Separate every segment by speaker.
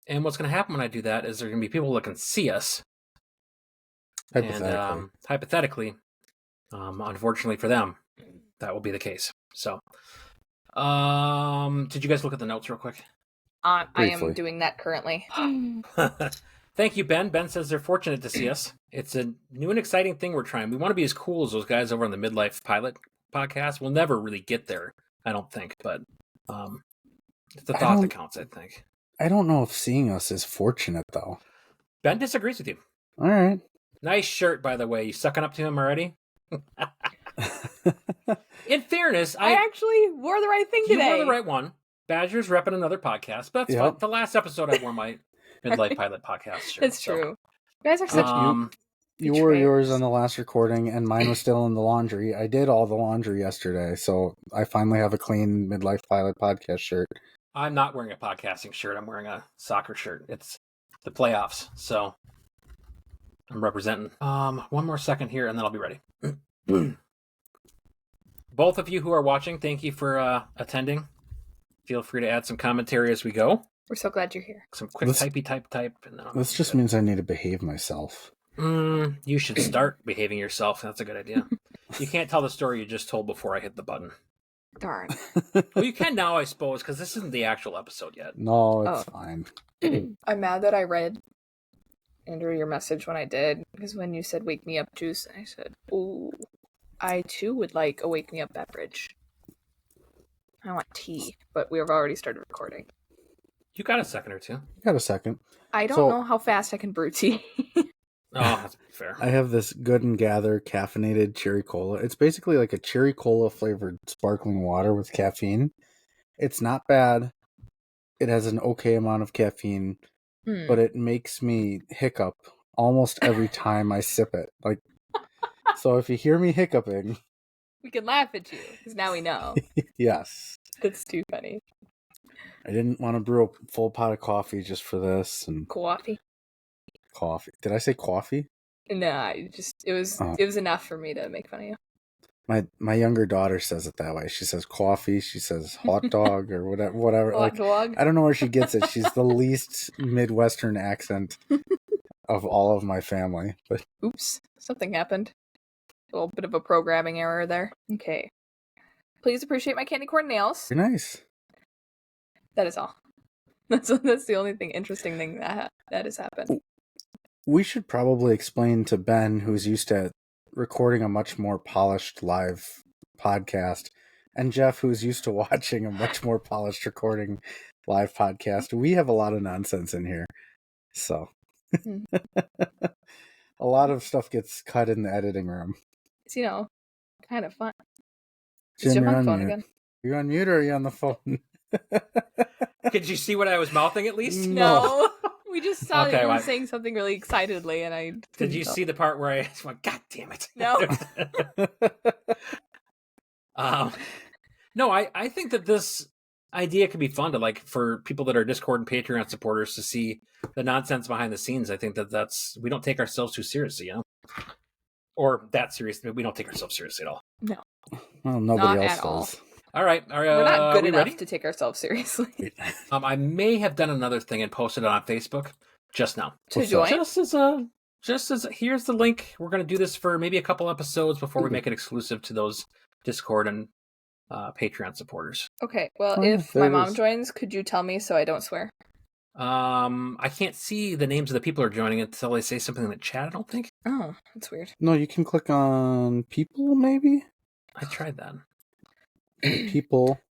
Speaker 1: And what's going to happen when I do that is there are going to be people that can see us.
Speaker 2: Hypothetically.
Speaker 1: And hypothetically, unfortunately for them, that will be the case. So, did you guys look at the notes real quick?
Speaker 3: I
Speaker 2: Briefly.
Speaker 3: am doing that currently.
Speaker 1: Thank you, Ben. Ben says they're fortunate to see us. It's a new and exciting thing we're trying. We want to be as cool as those guys over on the Midlife Pilot podcast. We'll never really get there, I don't think, but it's the thought that counts, I think.
Speaker 2: I don't know if seeing us is fortunate, though.
Speaker 1: Ben disagrees with you.
Speaker 2: All right.
Speaker 1: Nice shirt, by the way. You sucking up to him already? In fairness,
Speaker 3: I actually wore the right thing today.
Speaker 1: You wore the right one. Badger's repping another podcast, but that's fine. The last episode I wore my Midlife Pilot podcast shirt.
Speaker 3: That's true. You guys are such
Speaker 2: you wore yours on the last recording, and mine was still in the laundry. I did all the laundry yesterday, so I finally have a clean Midlife Pilot podcast shirt.
Speaker 1: I'm not wearing a podcasting shirt. I'm wearing a soccer shirt. It's the playoffs, so I'm representing. One more second here, and then I'll be ready. Both of you who are watching, thank you for attending. Feel free to add some commentary as we go.
Speaker 3: We're so glad you're here.
Speaker 1: Some quick type. And
Speaker 2: this just means I need to behave myself.
Speaker 1: You should start behaving yourself. That's a good idea. You can't tell the story you just told before I hit the button.
Speaker 3: Darn.
Speaker 1: Well, you can now, I suppose, because this isn't the actual episode yet.
Speaker 2: No, it's fine.
Speaker 3: I'm mad that I read, Andrew, your message when I did, because when you said wake me up juice, I said, ooh, I too would like a wake me up beverage. I want tea, but we've already started recording.
Speaker 1: You got a second or two.
Speaker 2: Got a second.
Speaker 3: I don't know how fast I can brew tea.
Speaker 1: Oh, that's fair.
Speaker 2: I have this Good and Gather caffeinated cherry cola. It's basically like a cherry cola flavored sparkling water with caffeine. It's not bad. It has an okay amount of caffeine, but it makes me hiccup almost every time I sip it. Like, so if you hear me hiccuping,
Speaker 3: we can laugh at you because now we know.
Speaker 2: Yes.
Speaker 3: That's too funny.
Speaker 2: I didn't want to brew a full pot of coffee just for this. And
Speaker 3: coffee.
Speaker 2: Did I say coffee?
Speaker 3: Nah, it was enough for me to make fun of you.
Speaker 2: My younger daughter says it that way. She says coffee. She says hot dog or whatever.
Speaker 3: Hot dog.
Speaker 2: I don't know where she gets it. She's the least Midwestern accent of all of my family. But
Speaker 3: oops, something happened. A little bit of a programming error there. Okay. Please appreciate my candy corn nails.
Speaker 2: You're nice.
Speaker 3: That is all. That's the only interesting thing that has happened.
Speaker 2: We should probably explain to Ben, who's used to recording a much more polished live podcast, and Jeff, who's used to watching a much more polished recording live podcast. We have a lot of nonsense in here. So a lot of stuff gets cut in the editing room.
Speaker 3: It's, kind of fun.
Speaker 2: Jim, you're on phone mute. Again. You're on mute or are you on the phone?
Speaker 1: Did you see what I was mouthing at least?
Speaker 3: No. We just saw that you were saying something really excitedly, and I
Speaker 1: did you see the part where I went, God damn it.
Speaker 3: No.
Speaker 1: No, I think that this idea could be fun to for people that are Discord and Patreon supporters to see the nonsense behind the scenes. I think that's we don't take ourselves too seriously, or that seriously. We don't take ourselves seriously at all.
Speaker 3: No.
Speaker 2: Well, nobody else does.
Speaker 1: All right.
Speaker 3: We're not good enough to take ourselves seriously.
Speaker 1: I may have done another thing and posted it on Facebook just now.
Speaker 3: To join?
Speaker 1: Just as here's the link. We're going to do this for maybe a couple episodes before we make it exclusive to those Discord and Patreon supporters.
Speaker 3: Okay. Well, if my mom joins, could you tell me so I don't swear?
Speaker 1: I can't see the names of the people who are joining until they say something in the chat, I don't think.
Speaker 3: Oh, that's weird.
Speaker 2: No, you can click on people, maybe?
Speaker 1: I tried that.
Speaker 2: People.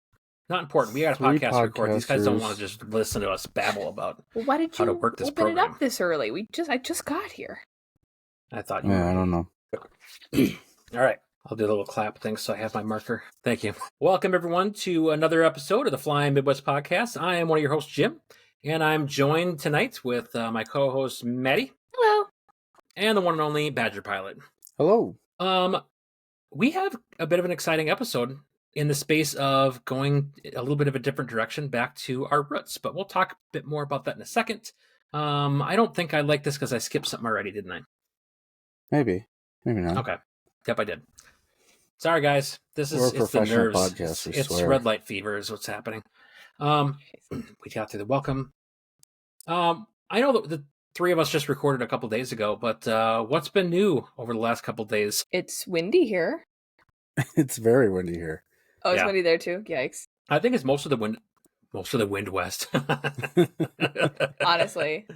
Speaker 1: Not important. We got a podcast to record. These guys don't want to just listen to us babble about
Speaker 3: why did
Speaker 1: how to work this
Speaker 3: open
Speaker 1: program.
Speaker 3: It up this early? I just got here.
Speaker 1: I thought you
Speaker 2: were. I don't know.
Speaker 1: All right. I'll do a little clap thing so I have my marker. Thank you. Welcome, everyone, to another episode of the Flying Midwest Podcast. I am one of your hosts, Jim, and I'm joined tonight with my co-host, Maddie.
Speaker 3: Hello.
Speaker 1: And the one and only Badger Pilot.
Speaker 2: Hello.
Speaker 1: We have a bit of an exciting episode in the space of going a little bit of a different direction back to our roots, but we'll talk a bit more about that in a second. I don't think I like this because I skipped something already, didn't I?
Speaker 2: Maybe not.
Speaker 1: Okay. Yep, I did. Sorry, guys. It's the nerves. It's red light fever is what's happening. We got through the welcome. I know that the three of us just recorded a couple days ago, but what's been new over the last couple days?
Speaker 3: It's windy here.
Speaker 2: It's very windy here.
Speaker 3: Oh, it's
Speaker 1: Yeah.
Speaker 3: windy there too. Yikes!
Speaker 1: I think it's most of the wind west.
Speaker 3: Honestly,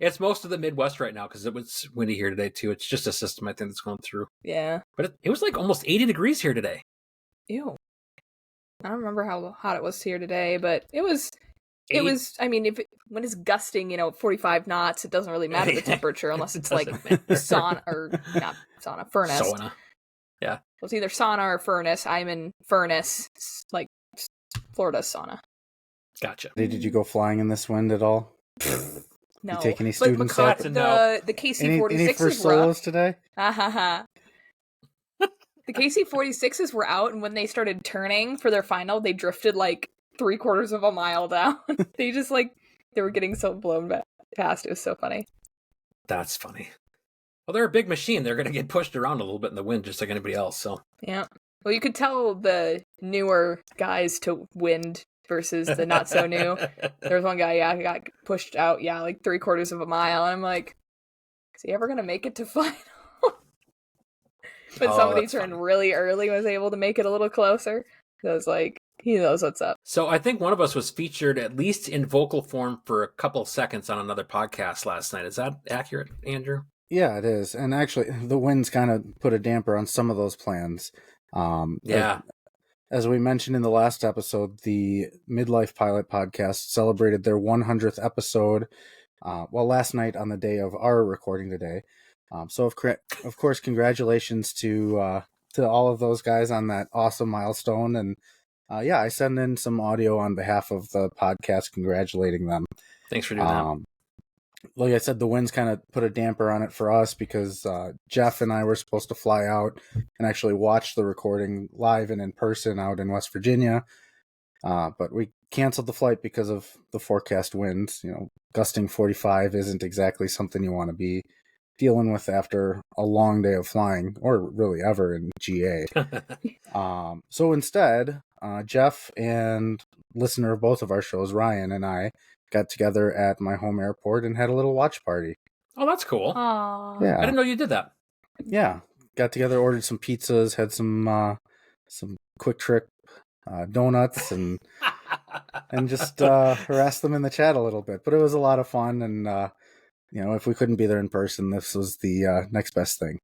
Speaker 1: it's most of the Midwest right now because it was windy here today too. It's just a system I think that's going through.
Speaker 3: yeah.
Speaker 1: But it was like almost 80 degrees here today.
Speaker 3: Ew. I don't remember how hot it was here today, but it was. It was. I mean, when it's gusting, 45 knots, it doesn't really matter the temperature unless it's like sauna or not sauna, furnace.
Speaker 1: Sauna. Yeah.
Speaker 3: Well, it's either sauna or furnace. I'm in furnace, like Florida sauna.
Speaker 1: Gotcha.
Speaker 2: Did you go flying in this wind at all?
Speaker 3: No.
Speaker 2: You take any
Speaker 3: But
Speaker 2: students
Speaker 3: McCart-
Speaker 2: out?
Speaker 1: That's a no.
Speaker 3: the
Speaker 2: Any
Speaker 3: KC-46s
Speaker 2: first
Speaker 3: were up.
Speaker 2: solos today?
Speaker 3: Ha ha ha. The KC-46s were out, and when they started turning for their final, they drifted like 3/4 of a mile down. They just they were getting so blown past. It was so funny.
Speaker 1: That's funny. Well, they're a big machine. They're going to get pushed around a little bit in the wind, just like anybody else. So
Speaker 3: Yeah. Well, you could tell the newer guys to wind versus the not so new. There was one guy, he got pushed out, like 3/4 of a mile, and I'm like, is he ever gonna make it to final? But somebody
Speaker 1: that's
Speaker 3: turned
Speaker 1: funny.
Speaker 3: really early, was able to make it a little closer. So I was like, he knows what's up.
Speaker 1: So I think one of us was featured at least in vocal form for a couple of seconds on another podcast last night. Is that accurate, Andrew?
Speaker 2: Yeah, it is. And actually, the winds kind of put a damper on some of those plans.
Speaker 1: Yeah.
Speaker 2: As we mentioned in the last episode, the Midlife Pilot podcast celebrated their 100th episode, last night on the day of our recording today. So of course, congratulations to all of those guys on that awesome milestone. And I send in some audio on behalf of the podcast congratulating them.
Speaker 1: Thanks for doing that.
Speaker 2: Like I said, the winds kind of put a damper on it for us because Jeff and I were supposed to fly out and actually watch the recording live and in person out in West Virginia. But we canceled the flight because of the forecast winds. Gusting 45 isn't exactly something you want to be dealing with after a long day of flying, or really ever in GA. So instead, Jeff and listener of both of our shows, Ryan, and I got together at my home airport and had a little watch party.
Speaker 1: Oh, that's cool.
Speaker 3: Aww.
Speaker 2: Yeah.
Speaker 1: I didn't know you did that.
Speaker 2: Yeah. Got together, ordered some pizzas, had some Quick Trip donuts, and just harassed them in the chat a little bit. But it was a lot of fun, and if we couldn't be there in person, this was the next best thing.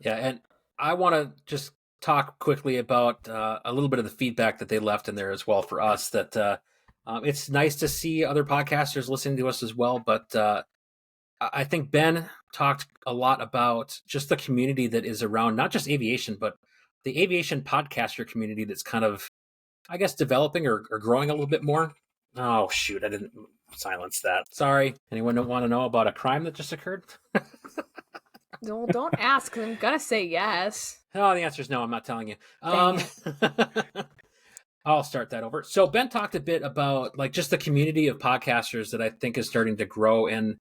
Speaker 1: Yeah, and I want to just talk quickly about a little bit of the feedback that they left in there as well for us. That it's nice to see other podcasters listening to us as well, but I think Ben talked a lot about just the community that is around, not just aviation, but the aviation podcaster community that's kind of, I guess, developing or growing a little bit more. Oh, shoot, I didn't silence that. Sorry. Anyone don't want to know about a crime that just occurred?
Speaker 3: No, don't ask, 'cause I'm gonna say yes.
Speaker 1: Oh, the answer is no, I'm not telling you.
Speaker 3: Dang
Speaker 1: I'll start that over. So Ben talked a bit about just the community of podcasters that I think is starting to grow, and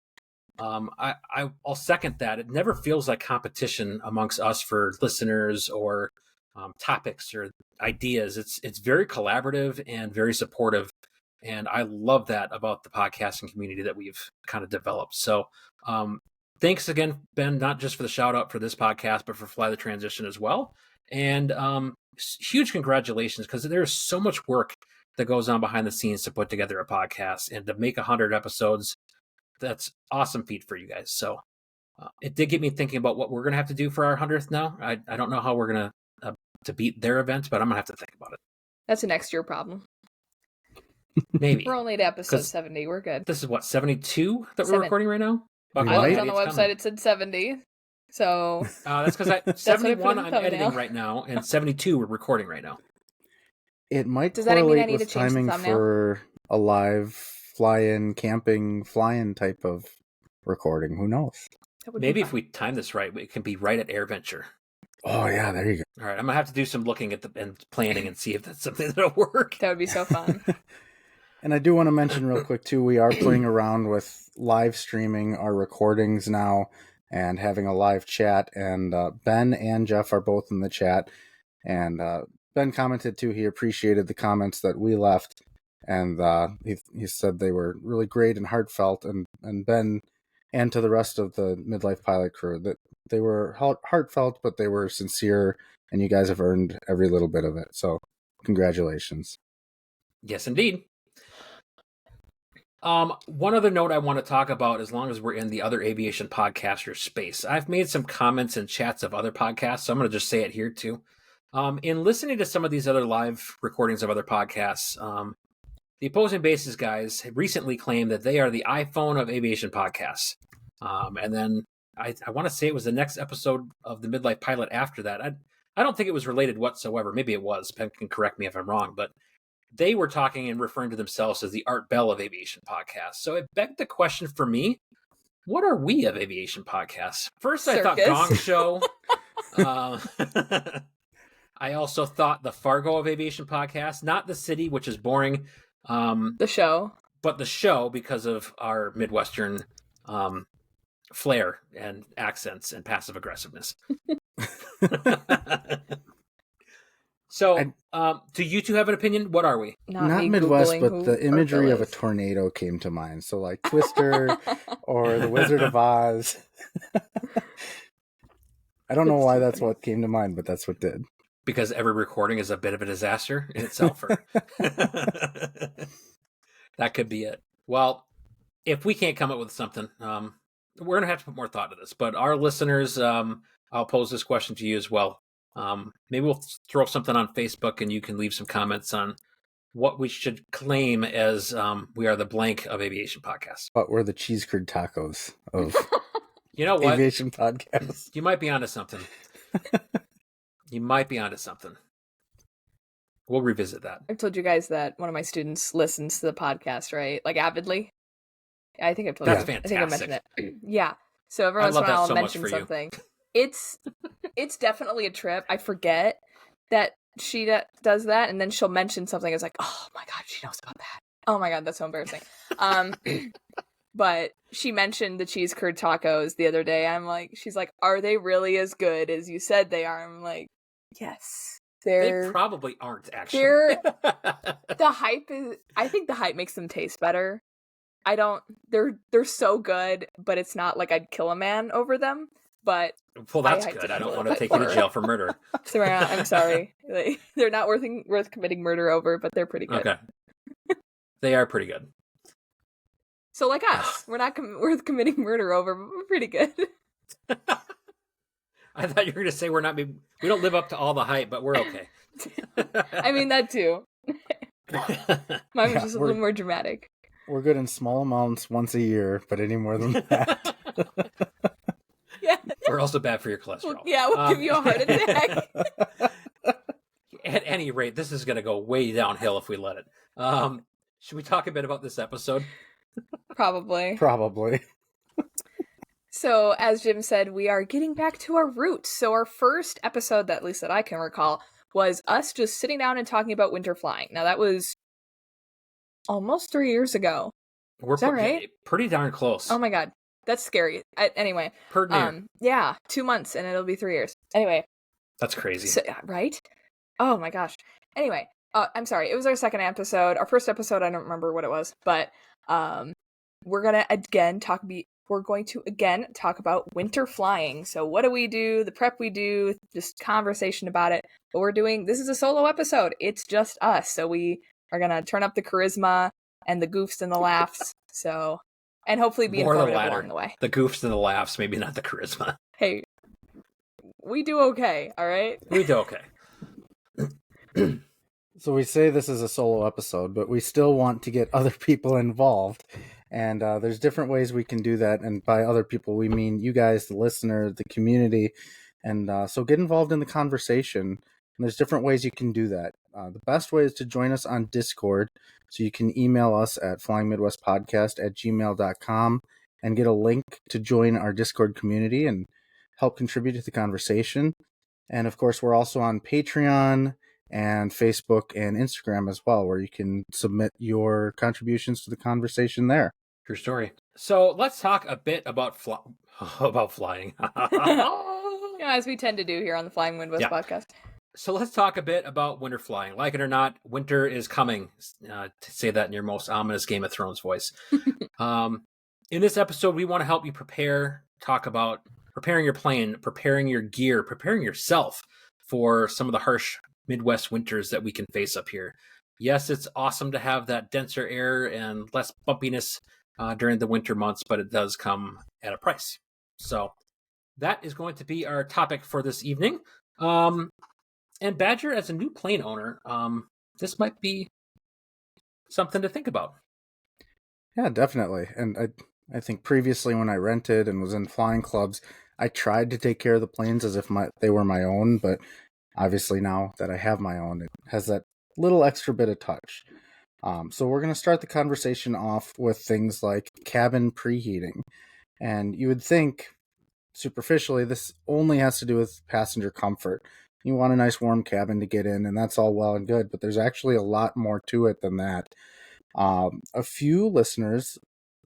Speaker 1: I'll second that. It never feels like competition amongst us for listeners or topics or ideas. It's very collaborative and very supportive, and I love that about the podcasting community that we've kind of developed. So thanks again, Ben, not just for the shout out for this podcast, but for Fly the Transition as well. And huge congratulations, because there's so much work that goes on behind the scenes to put together a podcast and to make 100 episodes. That's awesome feat for you guys. So it did get me thinking about what we're going to have to do for our 100th now. I don't know how we're going to beat their event, but I'm going to have to think about it.
Speaker 3: That's a next year problem.
Speaker 1: Maybe.
Speaker 3: We're only at episode
Speaker 1: 'Cause
Speaker 3: 70. We're good.
Speaker 1: This is what, 72 that we're
Speaker 3: 7.
Speaker 1: recording right now?
Speaker 2: We
Speaker 3: I
Speaker 2: might.
Speaker 3: looked on the website, it said 70. So
Speaker 1: That's because
Speaker 3: what I put
Speaker 1: 71
Speaker 3: in the
Speaker 1: I'm
Speaker 3: thumbnail.
Speaker 1: editing right now, and 72 we're recording right now.
Speaker 2: It might
Speaker 3: Does that mean I
Speaker 2: correlate
Speaker 3: need to
Speaker 2: with
Speaker 3: change the
Speaker 2: timing
Speaker 3: thumbnail?
Speaker 2: for a live fly-in, camping, fly-in type of recording. Who knows?
Speaker 3: that would be
Speaker 1: Maybe if
Speaker 3: fun.
Speaker 1: we time this right, it can be right at AirVenture.
Speaker 2: Oh, yeah, there you go.
Speaker 1: All right, I'm gonna have to do some looking at and planning and see if that's something that'll work.
Speaker 3: That would be so fun.
Speaker 2: And I do want to mention real quick, too, we are playing around with live streaming our recordings now and having a live chat. And Ben and Jeff are both in the chat. And Ben commented, too, he appreciated the comments that we left. and he said they were really great and heartfelt, and Ben and to the rest of the Midlife Pilot crew that they were heartfelt, but they were sincere, and you guys have earned every little bit of it. So congratulations.
Speaker 1: Yes, indeed. One other note I want to talk about, as long as we're in the other aviation podcaster space, I've made some comments in chats of other podcasts, so I'm going to just say it here too. In listening to some of these other live recordings of other podcasts, the Opposing Bases guys have recently claimed that they are the iPhone of aviation podcasts. And then I want to say it was the next episode of the Midlife Pilot after that. I don't think it was related whatsoever. Maybe it was. Ben can correct me if I'm wrong, but they were talking and referring to themselves as the Art Bell of aviation podcasts. So it begged the question for me, what are we of aviation podcasts? First, I thought Gong Show. I also thought the Fargo of aviation podcasts, not the city, which is boring.
Speaker 3: The show.
Speaker 1: But the show, because of our Midwestern flair and accents and passive aggressiveness. So, do you two have an opinion? What are we?
Speaker 2: Not Midwest, but the imagery of a tornado came to mind. So like Twister or the Wizard of Oz. I don't know why that's what came to mind, but that's what did.
Speaker 1: Because every recording is a bit of a disaster in itself. Or... that could be it. Well, if we can't come up with something, we're going to have to put more thought to this. But our listeners, I'll pose this question to you as well. Maybe we'll throw something on Facebook and you can leave some comments on what we should claim as we are the blank of aviation podcasts.
Speaker 2: But we're the cheese curd tacos of
Speaker 1: you know what?
Speaker 2: Aviation podcasts.
Speaker 1: You might be onto something. You might be onto something. We'll revisit that.
Speaker 3: I've told you guys that one of my students listens to the podcast, right? Like avidly. I think I've told
Speaker 1: That's
Speaker 3: you.
Speaker 1: fantastic.
Speaker 3: I think I mentioned it. Yeah. So every once in a while I'll mention something. It's definitely a trip. I forget that she does that, and then she'll mention something. It's like, oh my god, she knows about that. Oh my god, that's so embarrassing. But she mentioned the cheese curd tacos the other day. She's like, are they really as good as you said they are? I'm like, yes,
Speaker 1: they probably aren't actually.
Speaker 3: The hype is. I think the hype makes them taste better. They're so good, but it's not like I'd kill a man over them. But
Speaker 1: well, that's good. I don't want to take you to jail for murder.
Speaker 3: So I'm sorry. They're not worth committing murder over, but they're pretty good.
Speaker 1: Okay. They are pretty good.
Speaker 3: So like us, we're not worth committing murder over, but we're pretty good.
Speaker 1: I thought you were going to say we don't live up to all the hype, but we're okay.
Speaker 3: I mean, that too. Mine was just a little more dramatic.
Speaker 2: We're good in small amounts once a year, but any more than that.
Speaker 3: Yeah.
Speaker 1: We're also bad for your cholesterol.
Speaker 3: We'll give you a heart attack.
Speaker 1: At any rate, this is going to go way downhill if we let it. Should we talk a bit about this episode?
Speaker 3: Probably. So, as Jim said, we are getting back to our roots. So our first episode, at least that I can recall, was us just sitting down and talking about winter flying. Now, that was almost 3 years ago. Is that right?
Speaker 1: Pretty darn close.
Speaker 3: Oh my god. That's scary. Anyway. Yeah, 2 months and it'll be 3 years. Anyway.
Speaker 1: That's crazy.
Speaker 3: So, right? Oh my gosh. Anyway, I'm sorry. It was our second episode. Our first episode, I don't remember what it was, but we're going to again talk about winter flying. So what do we do? The prep we do, just conversation about it. But this is a solo episode. It's just us. So we are going to turn up the charisma and the goofs and the laughs. So, and hopefully be informative along the way.
Speaker 1: The goofs and the laughs, maybe not the charisma.
Speaker 3: Hey, we do okay, all right?
Speaker 1: We do okay.
Speaker 2: So we say this is a solo episode, but we still want to get other people involved. And there's different ways we can do that. And by other people, we mean you guys, the listener, the community. And so get involved in the conversation. And there's different ways you can do that. The best way is to join us on Discord. So you can email us at flyingmidwestpodcast@gmail.com and get a link to join our Discord community and help contribute to the conversation. And of course, we're also on Patreon and Facebook and Instagram as well, where you can submit your contributions to the conversation there.
Speaker 1: True story. So let's talk a bit about flying.
Speaker 3: As we tend to do here on the Flying Midwest podcast.
Speaker 1: So let's talk a bit about winter flying. Like it or not, winter is coming. To say that in your most ominous Game of Thrones voice. In this episode, we want to help you prepare, talk about preparing your plane, preparing your gear, preparing yourself for some of the harsh Midwest winters that we can face up here. Yes, it's awesome to have that denser air and less bumpiness during the winter months, but it does come at a price. So that is going to be our topic for this evening. And Badger, as a new plane owner, this might be something to think about.
Speaker 2: Yeah, definitely. And I think previously when I rented and was in flying clubs, I tried to take care of the planes as if they were my own, but obviously now that I have my own, it has that little extra bit of touch. So we're going to start the conversation off with things like cabin preheating. And you would think, superficially, this only has to do with passenger comfort. You want a nice warm cabin to get in, and that's all well and good, but there's actually a lot more to it than that. A few listeners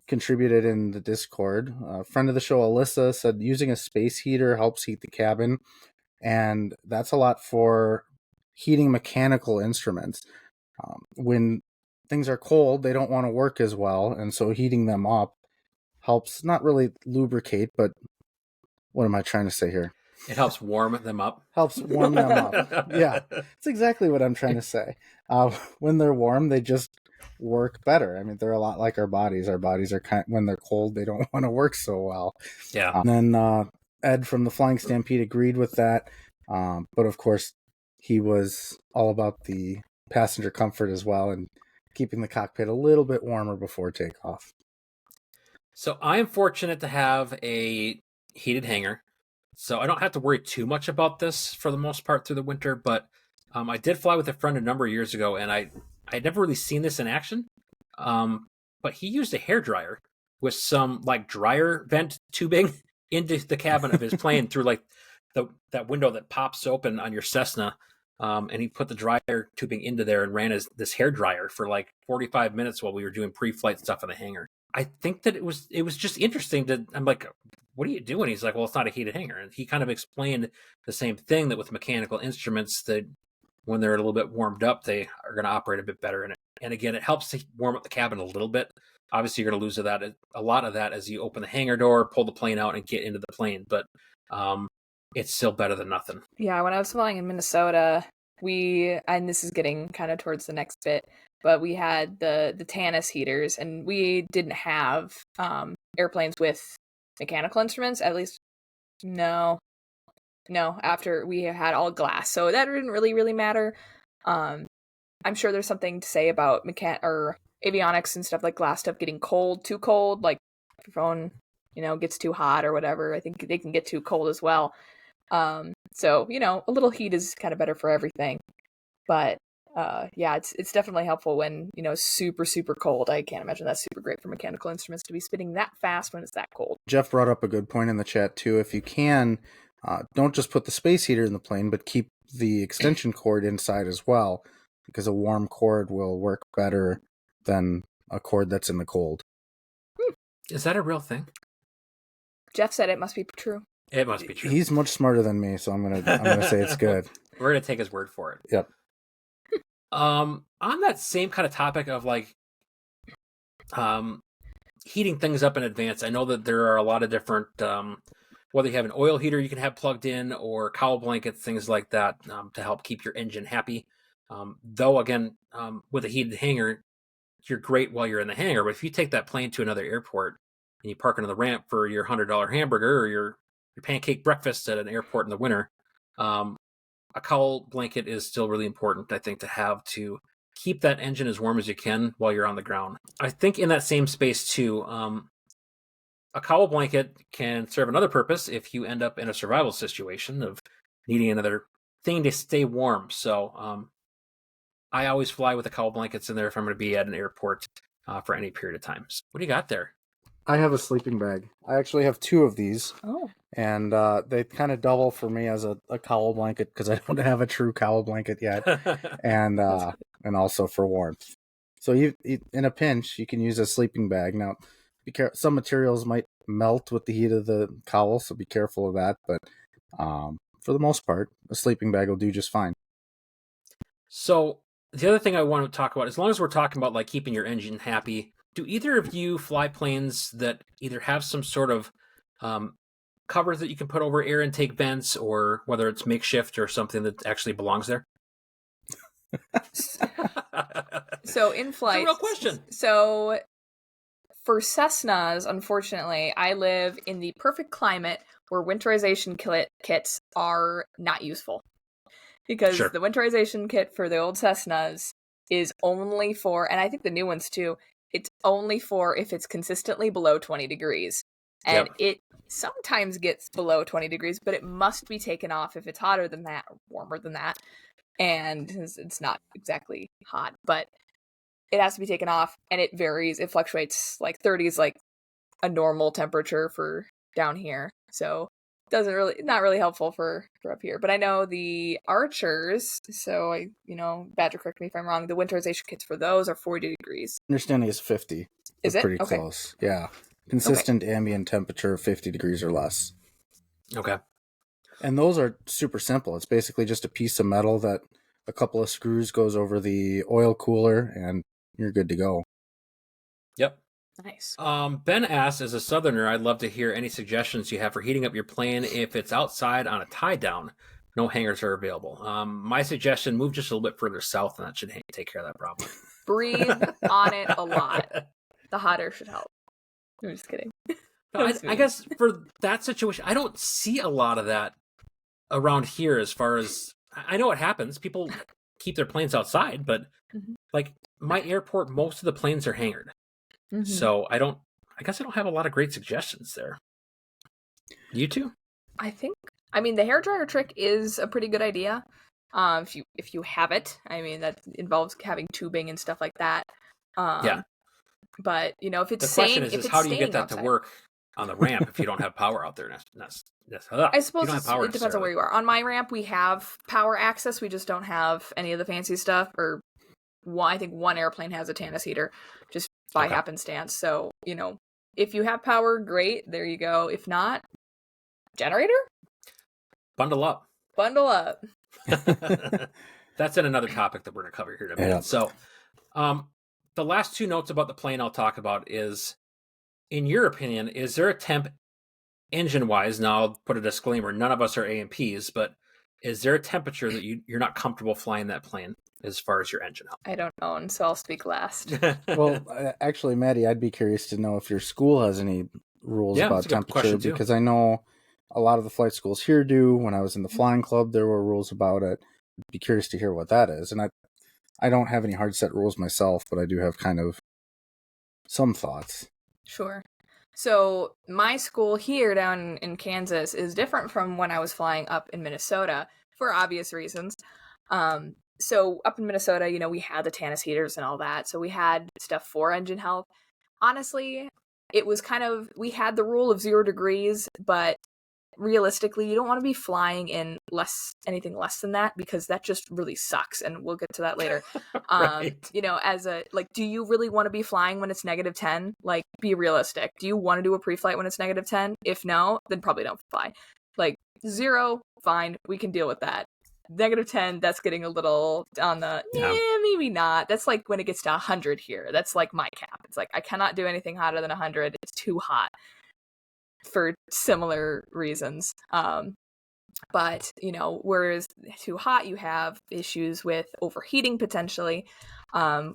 Speaker 2: contributed in the Discord. A friend of the show, Alyssa, said using a space heater helps heat the cabin, and that's a lot for heating mechanical instruments. When things are cold, they don't want to work as well, and so heating them up helps not really lubricate, but what am I trying to say here?
Speaker 1: It helps warm them up.
Speaker 2: Helps warm them up. Yeah, that's exactly what I'm trying to say. When they're warm, they just work better. I mean, they're a lot like our bodies. Our bodies are when they're cold, they don't want to work so well.
Speaker 1: Yeah.
Speaker 2: And then Ed from the Flying Stampede agreed with that. But of course, he was all about the passenger comfort as well and keeping the cockpit a little bit warmer before takeoff.
Speaker 1: So I am fortunate to have a heated hangar. So I don't have to worry too much about this for the most part through the winter, but I did fly with a friend a number of years ago, and I'd never really seen this in action. But he used a hairdryer with some like dryer vent tubing into the cabin of his plane through like that window that pops open on your Cessna. And he put the dryer tubing into there and ran this hairdryer for like 45 minutes while we were doing pre-flight stuff in the hangar. I think that it was just interesting I'm like, what are you doing? He's like, well, it's not a heated hangar. And he kind of explained the same thing, that with mechanical instruments, that when they're a little bit warmed up, they are going to operate a bit better in it. And again, it helps to warm up the cabin a little bit. Obviously, you're going to lose a lot of that as you open the hangar door, pull the plane out, and get into the plane. But it's still better than nothing.
Speaker 3: Yeah, when I was flying in Minnesota, and this is getting kind of towards the next bit, but we had the Tanis heaters, and we didn't have airplanes with mechanical instruments, at least no, after we had all glass, so that didn't really matter. I'm sure there's something to say about or avionics and stuff, like glass stuff getting too cold, like if your phone gets too hot or whatever. I think they can get too cold as well. So a little heat is kind of better for everything, but yeah, it's definitely helpful when super cold. I can't imagine that's super great for mechanical instruments to be spinning that fast when it's that cold.
Speaker 2: Jeff brought up a good point in the chat too. If you can, don't just put the space heater in the plane, but keep the extension cord inside as well, because a warm cord will work better than a cord that's in the cold.
Speaker 1: Is that a real thing?
Speaker 3: Jeff said it must be true.
Speaker 1: It must be true.
Speaker 2: He's much smarter than me, so I'm gonna say it's good.
Speaker 1: We're gonna take his word for it.
Speaker 2: Yep.
Speaker 1: On that same kind of topic of like heating things up in advance, I know that there are a lot of different whether you have an oil heater you can have plugged in, or cowl blankets, things like that, to help keep your engine happy. Though again, with a heated hangar, you're great while you're in the hangar, but if you take that plane to another airport and you park under the ramp for your $100 hamburger or your pancake breakfast at an airport in the winter, a cowl blanket is still really important, I think, to have to keep that engine as warm as you can while you're on the ground. I think in that same space too, a cowl blanket can serve another purpose if you end up in a survival situation of needing another thing to stay warm. So I always fly with the cowl blankets in there if I'm going to be at an airport for any period of time. So what do you got there?
Speaker 2: I have a sleeping bag. I actually have two of these.
Speaker 3: Oh.
Speaker 2: And they kind of double for me as a cowl blanket, because I don't have a true cowl blanket yet, and also for warmth. So you in a pinch, you can use a sleeping bag. Now, be careful. Some materials might melt with the heat of the cowl, so be careful of that. But for the most part, a sleeping bag will do just fine.
Speaker 1: So the other thing I want to talk about, as long as we're talking about like keeping your engine happy, do either of you fly planes that either have some sort of covers that you can put over air intake vents, or whether it's makeshift or something that actually belongs there?
Speaker 3: So in flight,
Speaker 1: it's a real question.
Speaker 3: So for Cessnas, unfortunately, I live in the perfect climate where winterization kits are not useful. Because the winterization kit for the old Cessnas is only for, and I think the new ones too, it's only for if it's consistently below 20 degrees. And it sometimes gets below 20 degrees, but it must be taken off if it's hotter than that, or warmer than that. And it's not exactly hot, but it has to be taken off, and it varies. It fluctuates, like 30 is like a normal temperature for down here. So not really helpful for up here. But I know the Archers, so Badger, correct me if I'm wrong, the winterization kits for those are 40 degrees.
Speaker 2: Understanding is 50.
Speaker 3: Is it?
Speaker 2: Pretty
Speaker 3: Okay.
Speaker 2: close. Yeah. Consistent ambient temperature, 50 degrees or less.
Speaker 1: Okay.
Speaker 2: And those are super simple. It's basically just a piece of metal that a couple of screws goes over the oil cooler, and you're good to go.
Speaker 1: Yep.
Speaker 3: Nice.
Speaker 1: Ben asks, as a southerner, I'd love to hear any suggestions you have for heating up your plane if it's outside on a tie down. No hangers are available. My suggestion, move just a little bit further south, and that should take care of that problem.
Speaker 3: Breathe on it a lot. The hot air should help. I'm just kidding.
Speaker 1: I guess for that situation, I don't see a lot of that around here. As far as I know, it happens. People keep their planes outside, but like my airport, most of the planes are hangared. So I guess I don't have a lot of great suggestions there. You two?
Speaker 3: I mean, the hairdryer trick is a pretty good idea. If you have it, I mean, that involves having tubing and stuff like that.
Speaker 1: Yeah.
Speaker 3: But if it's
Speaker 1: the question is how do you get that
Speaker 3: outside
Speaker 1: to work on the ramp if you don't have power out there?
Speaker 3: I suppose it depends on where you are. On my ramp, we have power access. We just don't have any of the fancy stuff. Or I think one airplane has a Tanis heater, just by happenstance. So if you have power, great. There you go. If not, generator.
Speaker 1: Bundle up. That's in another topic that we're going to cover here in a minute. Yeah. So, the last two notes about the plane I'll talk about is, in your opinion, is there a temp engine-wise? Now, I'll put a disclaimer: none of us are A&Ps, but is there a temperature that you're not comfortable flying that plane as far as your engine health?
Speaker 3: I don't own, so I'll speak last.
Speaker 2: Well, actually, Maddie, I'd be curious to know if your school has any rules about temperature, because I know a lot of the flight schools here do. When I was in the flying club, there were rules about it. I'd be curious to hear what that is. And I don't have any hard set rules myself, but I do have kind of some thoughts.
Speaker 3: Sure. So my school here down in Kansas is different from when I was flying up in Minnesota for obvious reasons. So up in Minnesota, we had the Tanis heaters and all that. So we had stuff for engine health. Honestly, it was we had the rule of 0 degrees, but realistically, you don't want to be flying in anything less than that, because that just really sucks. And we'll get to that later.
Speaker 1: Right.
Speaker 3: Do you really want to be flying when it's -10? Like, be realistic. Do you want to do a pre-flight when it's -10? If no, then probably don't fly. 0, fine. We can deal with that. -10, that's getting a little on the, maybe not. That's like when it gets to 100 here. That's like my cap. It's like, I cannot do anything hotter than 100. It's too hot for similar reasons. But, whereas too hot, you have issues with overheating potentially.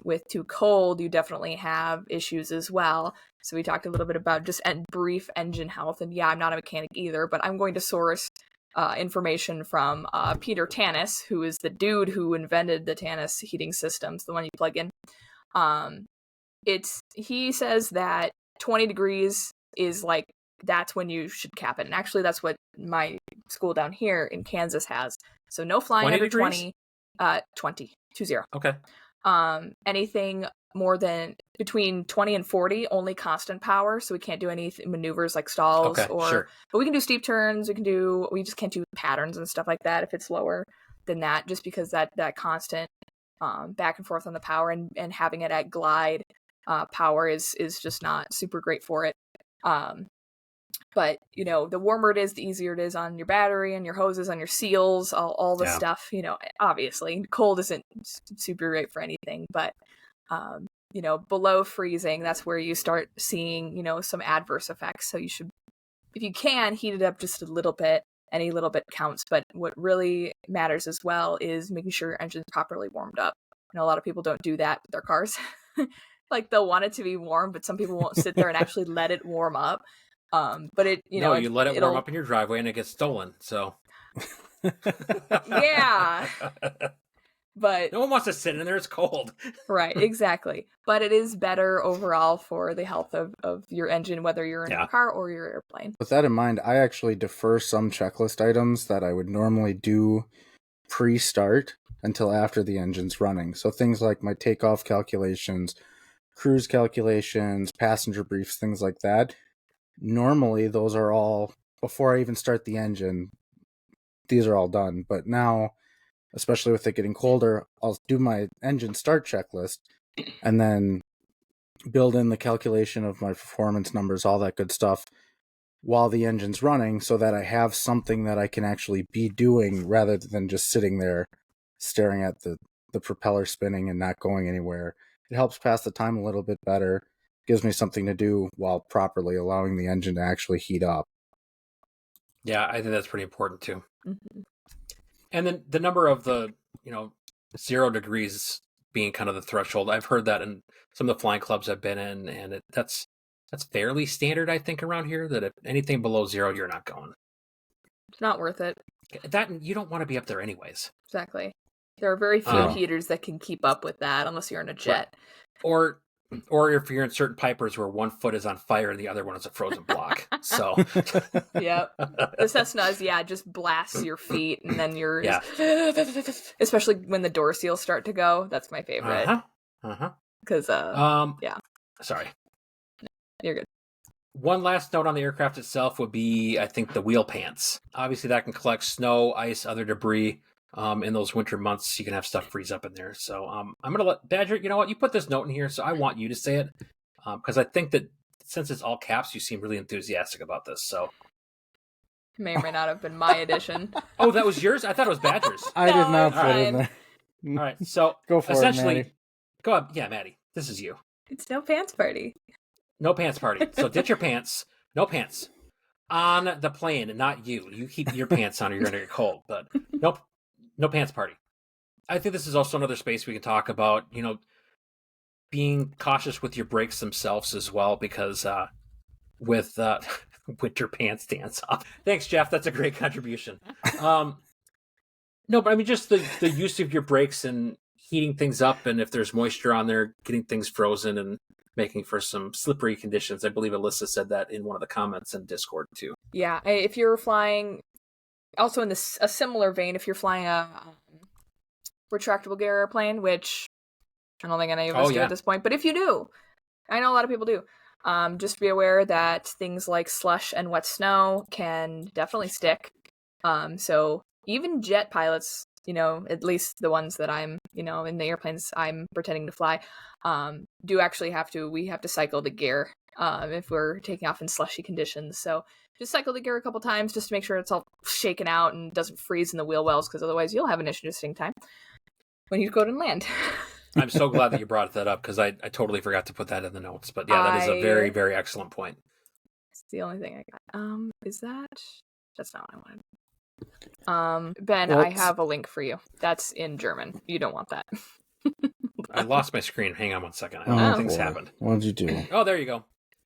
Speaker 3: With too cold, you definitely have issues as well. So we talked a little bit about just brief engine health. And yeah, I'm not a mechanic either, but I'm going to source information from Peter Tanis, who is the dude who invented the Tanis heating systems, the one you plug in. He says that 20 degrees is that's when you should cap it. And actually that's what my school down here in Kansas has. So no flying under 20, 20.
Speaker 1: Okay.
Speaker 3: Anything more than between 20 and 40, only constant power. So we can't do any maneuvers like stalls but we can do steep turns. We just can't do patterns and stuff like that if it's lower than that, just because that constant back and forth on the power and having it at glide power is just not super great for it. But, the warmer it is, the easier it is on your battery and your hoses, on your seals, all the stuff, obviously. Cold isn't super great for anything, but, below freezing, that's where you start seeing, some adverse effects. So you should, if you can, heat it up just a little bit. Any little bit counts. But what really matters as well is making sure your engine's properly warmed up. A lot of people don't do that with their cars. Like, they'll want it to be warm, but some people won't sit there and actually let it warm up. But it,
Speaker 1: you let it warm up in your driveway and it gets stolen. So,
Speaker 3: yeah, but
Speaker 1: no one wants to sit in there. It's cold.
Speaker 3: Right, exactly. But it is better overall for the health of your engine, whether you're in your car or your airplane.
Speaker 2: With that in mind, I actually defer some checklist items that I would normally do pre-start until after the engine's running. So things like my takeoff calculations, cruise calculations, passenger briefs, things like that. Normally, those are all, before I even start the engine, these are all done. But now, especially with it getting colder, I'll do my engine start checklist and then build in the calculation of my performance numbers, all that good stuff, while the engine's running, so that I have something that I can actually be doing rather than just sitting there staring at the propeller spinning and not going anywhere. It helps pass the time a little bit better, gives me something to do while properly allowing the engine to actually heat up.
Speaker 1: Yeah, I think that's pretty important too.
Speaker 3: Mm-hmm.
Speaker 1: And then the number of the, 0 degrees being kind of the threshold. I've heard that in some of the flying clubs I've been in, and that's fairly standard, I think, around here, that if anything below 0, you're not going.
Speaker 3: It's not worth it.
Speaker 1: That, you don't want to be up there anyways.
Speaker 3: Exactly. There are very few heaters that can keep up with that unless you're in a jet.
Speaker 1: Right. Or if you're in certain pipers where one foot is on fire and the other one is a frozen block. So,
Speaker 3: yep. The Cessnas, just blasts your feet, and then you're especially when the door seals start to go. That's my favorite. Because
Speaker 1: sorry.
Speaker 3: You're good.
Speaker 1: One last note on the aircraft itself would be, I think, the wheel pants. Obviously, that can collect snow, ice, other debris. In those winter months, you can have stuff freeze up in there. So I'm going to let Badger, you know what? You put this note in here, so I want you to say it. Because I think that since it's all caps, you seem really enthusiastic about this. So
Speaker 3: it may or may not have been my edition.
Speaker 1: Oh, that was yours? I thought it was Badger's.
Speaker 2: I did not put it in there.
Speaker 1: All right, so
Speaker 2: go for
Speaker 1: essentially,
Speaker 2: it, Maddie.
Speaker 1: Go ahead. Yeah, Maddie, this is you.
Speaker 3: It's no pants party.
Speaker 1: No pants party. So ditch your pants. No pants. On the plane, not you. You keep your pants on or you're going to get cold. But nope. No pants party. I think this is also another space we can talk about, being cautious with your brakes themselves as well, because with winter pants dance off. Thanks, Jeff. That's a great contribution. No, but I mean, just the use of your brakes and heating things up, and if there's moisture on there, getting things frozen and making for some slippery conditions. I believe Alyssa said that in one of the comments in Discord too.
Speaker 3: Yeah, if you're flying, also in a similar vein, if you're flying a retractable gear airplane, which I don't think any of us do at this point, but if you do, I know a lot of people do, just be aware that things like slush and wet snow can definitely stick. So even jet pilots, at least the ones that I'm, in the airplanes I'm pretending to fly, do actually we have to cycle the gear if we're taking off in slushy conditions. So just cycle the gear a couple times just to make sure it's all shaken out and doesn't freeze in the wheel wells, because otherwise you'll have an interesting time when you go to land.
Speaker 1: I'm so glad that you brought that up, because I totally forgot to put that in the notes. But yeah, that is a very, very excellent point.
Speaker 3: It's the only thing I got. That's not what I wanted. Ben, I have a link for you. That's in German. You don't want that.
Speaker 1: I lost my screen. Hang on one second. Things happened.
Speaker 2: What did you do?
Speaker 1: Oh, there you go.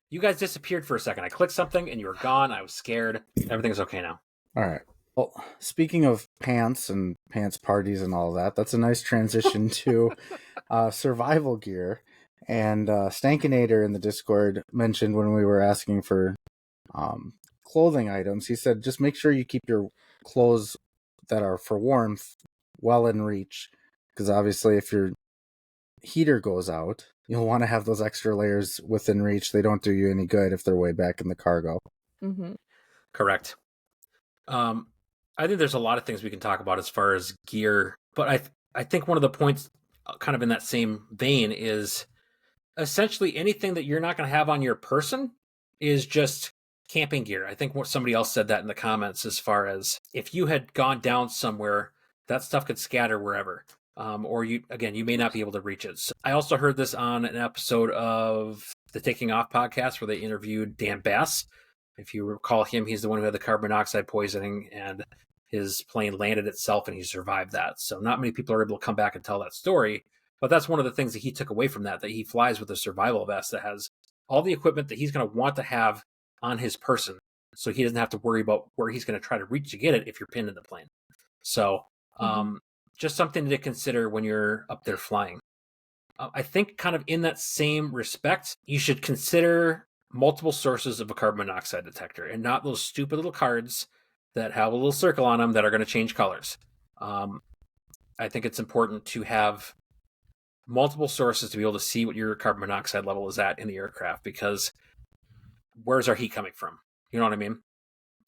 Speaker 1: You guys disappeared for a second. I clicked something and you were gone. I was scared. Everything's okay now.
Speaker 2: All right. Well, speaking of pants and pants parties and all that, that's a nice transition to survival gear. And Stankinator in the Discord mentioned when we were asking for clothing items, he said just make sure you keep your clothes that are for warmth well in reach, because obviously if your heater goes out, you'll want to have those extra layers within reach. They don't do you any good if they're way back in the cargo.
Speaker 3: Mm-hmm.
Speaker 1: Correct. I think there's a lot of things we can talk about as far as gear, but I think one of the points kind of in that same vein is essentially anything that you're not going to have on your person is just camping gear. I think somebody else said that in the comments, as far as if you had gone down somewhere, that stuff could scatter wherever. Or you may not be able to reach it. So I also heard this on an episode of the Taking Off podcast where they interviewed Dan Bass. If you recall him, he's the one who had the carbon monoxide poisoning and his plane landed itself and he survived that. So not many people are able to come back and tell that story. But that's one of the things that he took away from that he flies with a survival vest that has all the equipment that he's going to want to have on his person. So he doesn't have to worry about where he's going to try to reach to get it if you're pinned in the plane. So just something to consider when you're up there flying. I think kind of in that same respect, you should consider multiple sources of a carbon monoxide detector and not those stupid little cards that have a little circle on them that are going to change colors. I think it's important to have multiple sources to be able to see what your carbon monoxide level is at in the aircraft, because where's our heat coming from? You know what I mean?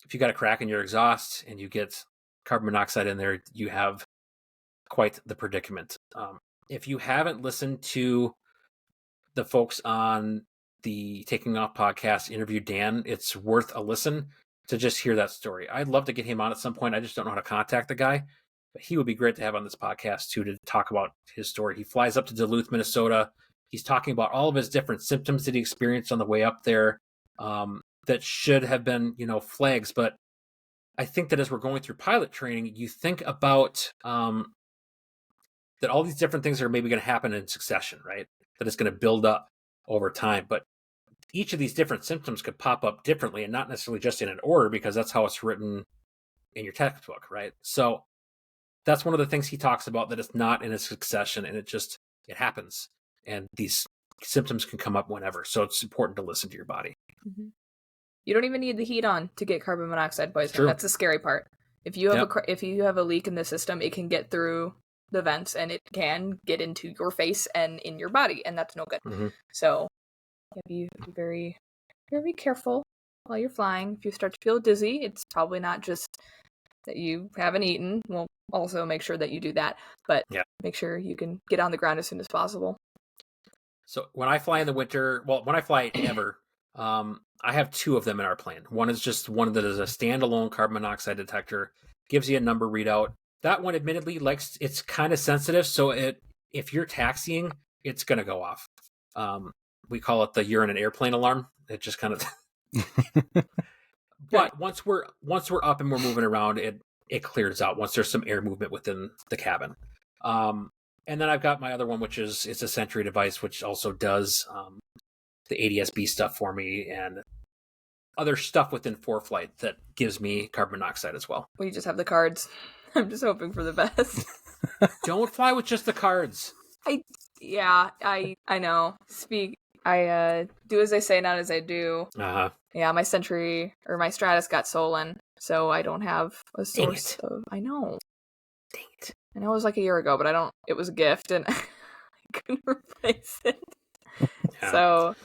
Speaker 1: If you got a crack in your exhaust and you get carbon monoxide in there, you have quite the predicament. If you haven't listened to the folks on the Taking Off podcast interview Dan, it's worth a listen to just hear that story. I'd love to get him on at some point. I just don't know how to contact the guy, but he would be great to have on this podcast too, to talk about his story. He flies up to Duluth, Minnesota. He's talking about all of his different symptoms that he experienced on the way up there, that should have been, flags. But I think that as we're going through pilot training, you think about that all these different things are maybe going to happen in succession, right? That it's going to build up over time. But each of these different symptoms could pop up differently and not necessarily just in an order, because that's how it's written in your textbook, right? So that's one of the things he talks about, that it's not in a succession and it happens. And these symptoms can come up whenever. So it's important to listen to your body.
Speaker 3: Mm-hmm. You don't even need the heat on to get carbon monoxide poisoning.
Speaker 1: True.
Speaker 3: That's the scary part. If you have a leak in the system, it can get through the vents and it can get into your face and in your body, and that's no good.
Speaker 1: Mm-hmm.
Speaker 3: So be very, very careful while you're flying. If you start to feel dizzy, it's probably not just that you haven't eaten. We'll also make sure that you do that, but make sure you can get on the ground as soon as possible.
Speaker 1: So when I fly in the winter, when I fly ever, I have two of them in our plane. One is just one that is a standalone carbon monoxide detector, gives you a number readout. That one, admittedly, it's kind of sensitive, so if you're taxiing, it's going to go off. We call it the "you're in an airplane" alarm. It just kind of. But once we're up and we're moving around, it clears out once there's some air movement within the cabin. And then I've got my other one, it's a Sentry device, which also does the ADS-B stuff for me and other stuff within ForeFlight that gives me carbon monoxide as well.
Speaker 3: We just have the cards. I'm just hoping for the best.
Speaker 1: Don't fly with just the cards.
Speaker 3: I know. I do as I say, not as I do.
Speaker 1: Uh-huh.
Speaker 3: Yeah, my Sentry or my Stratus got stolen, so I don't have a source of. I know.
Speaker 1: Dang it.
Speaker 3: I know it was like a year ago, but it was a gift and I couldn't replace it.
Speaker 1: Yeah.
Speaker 3: So,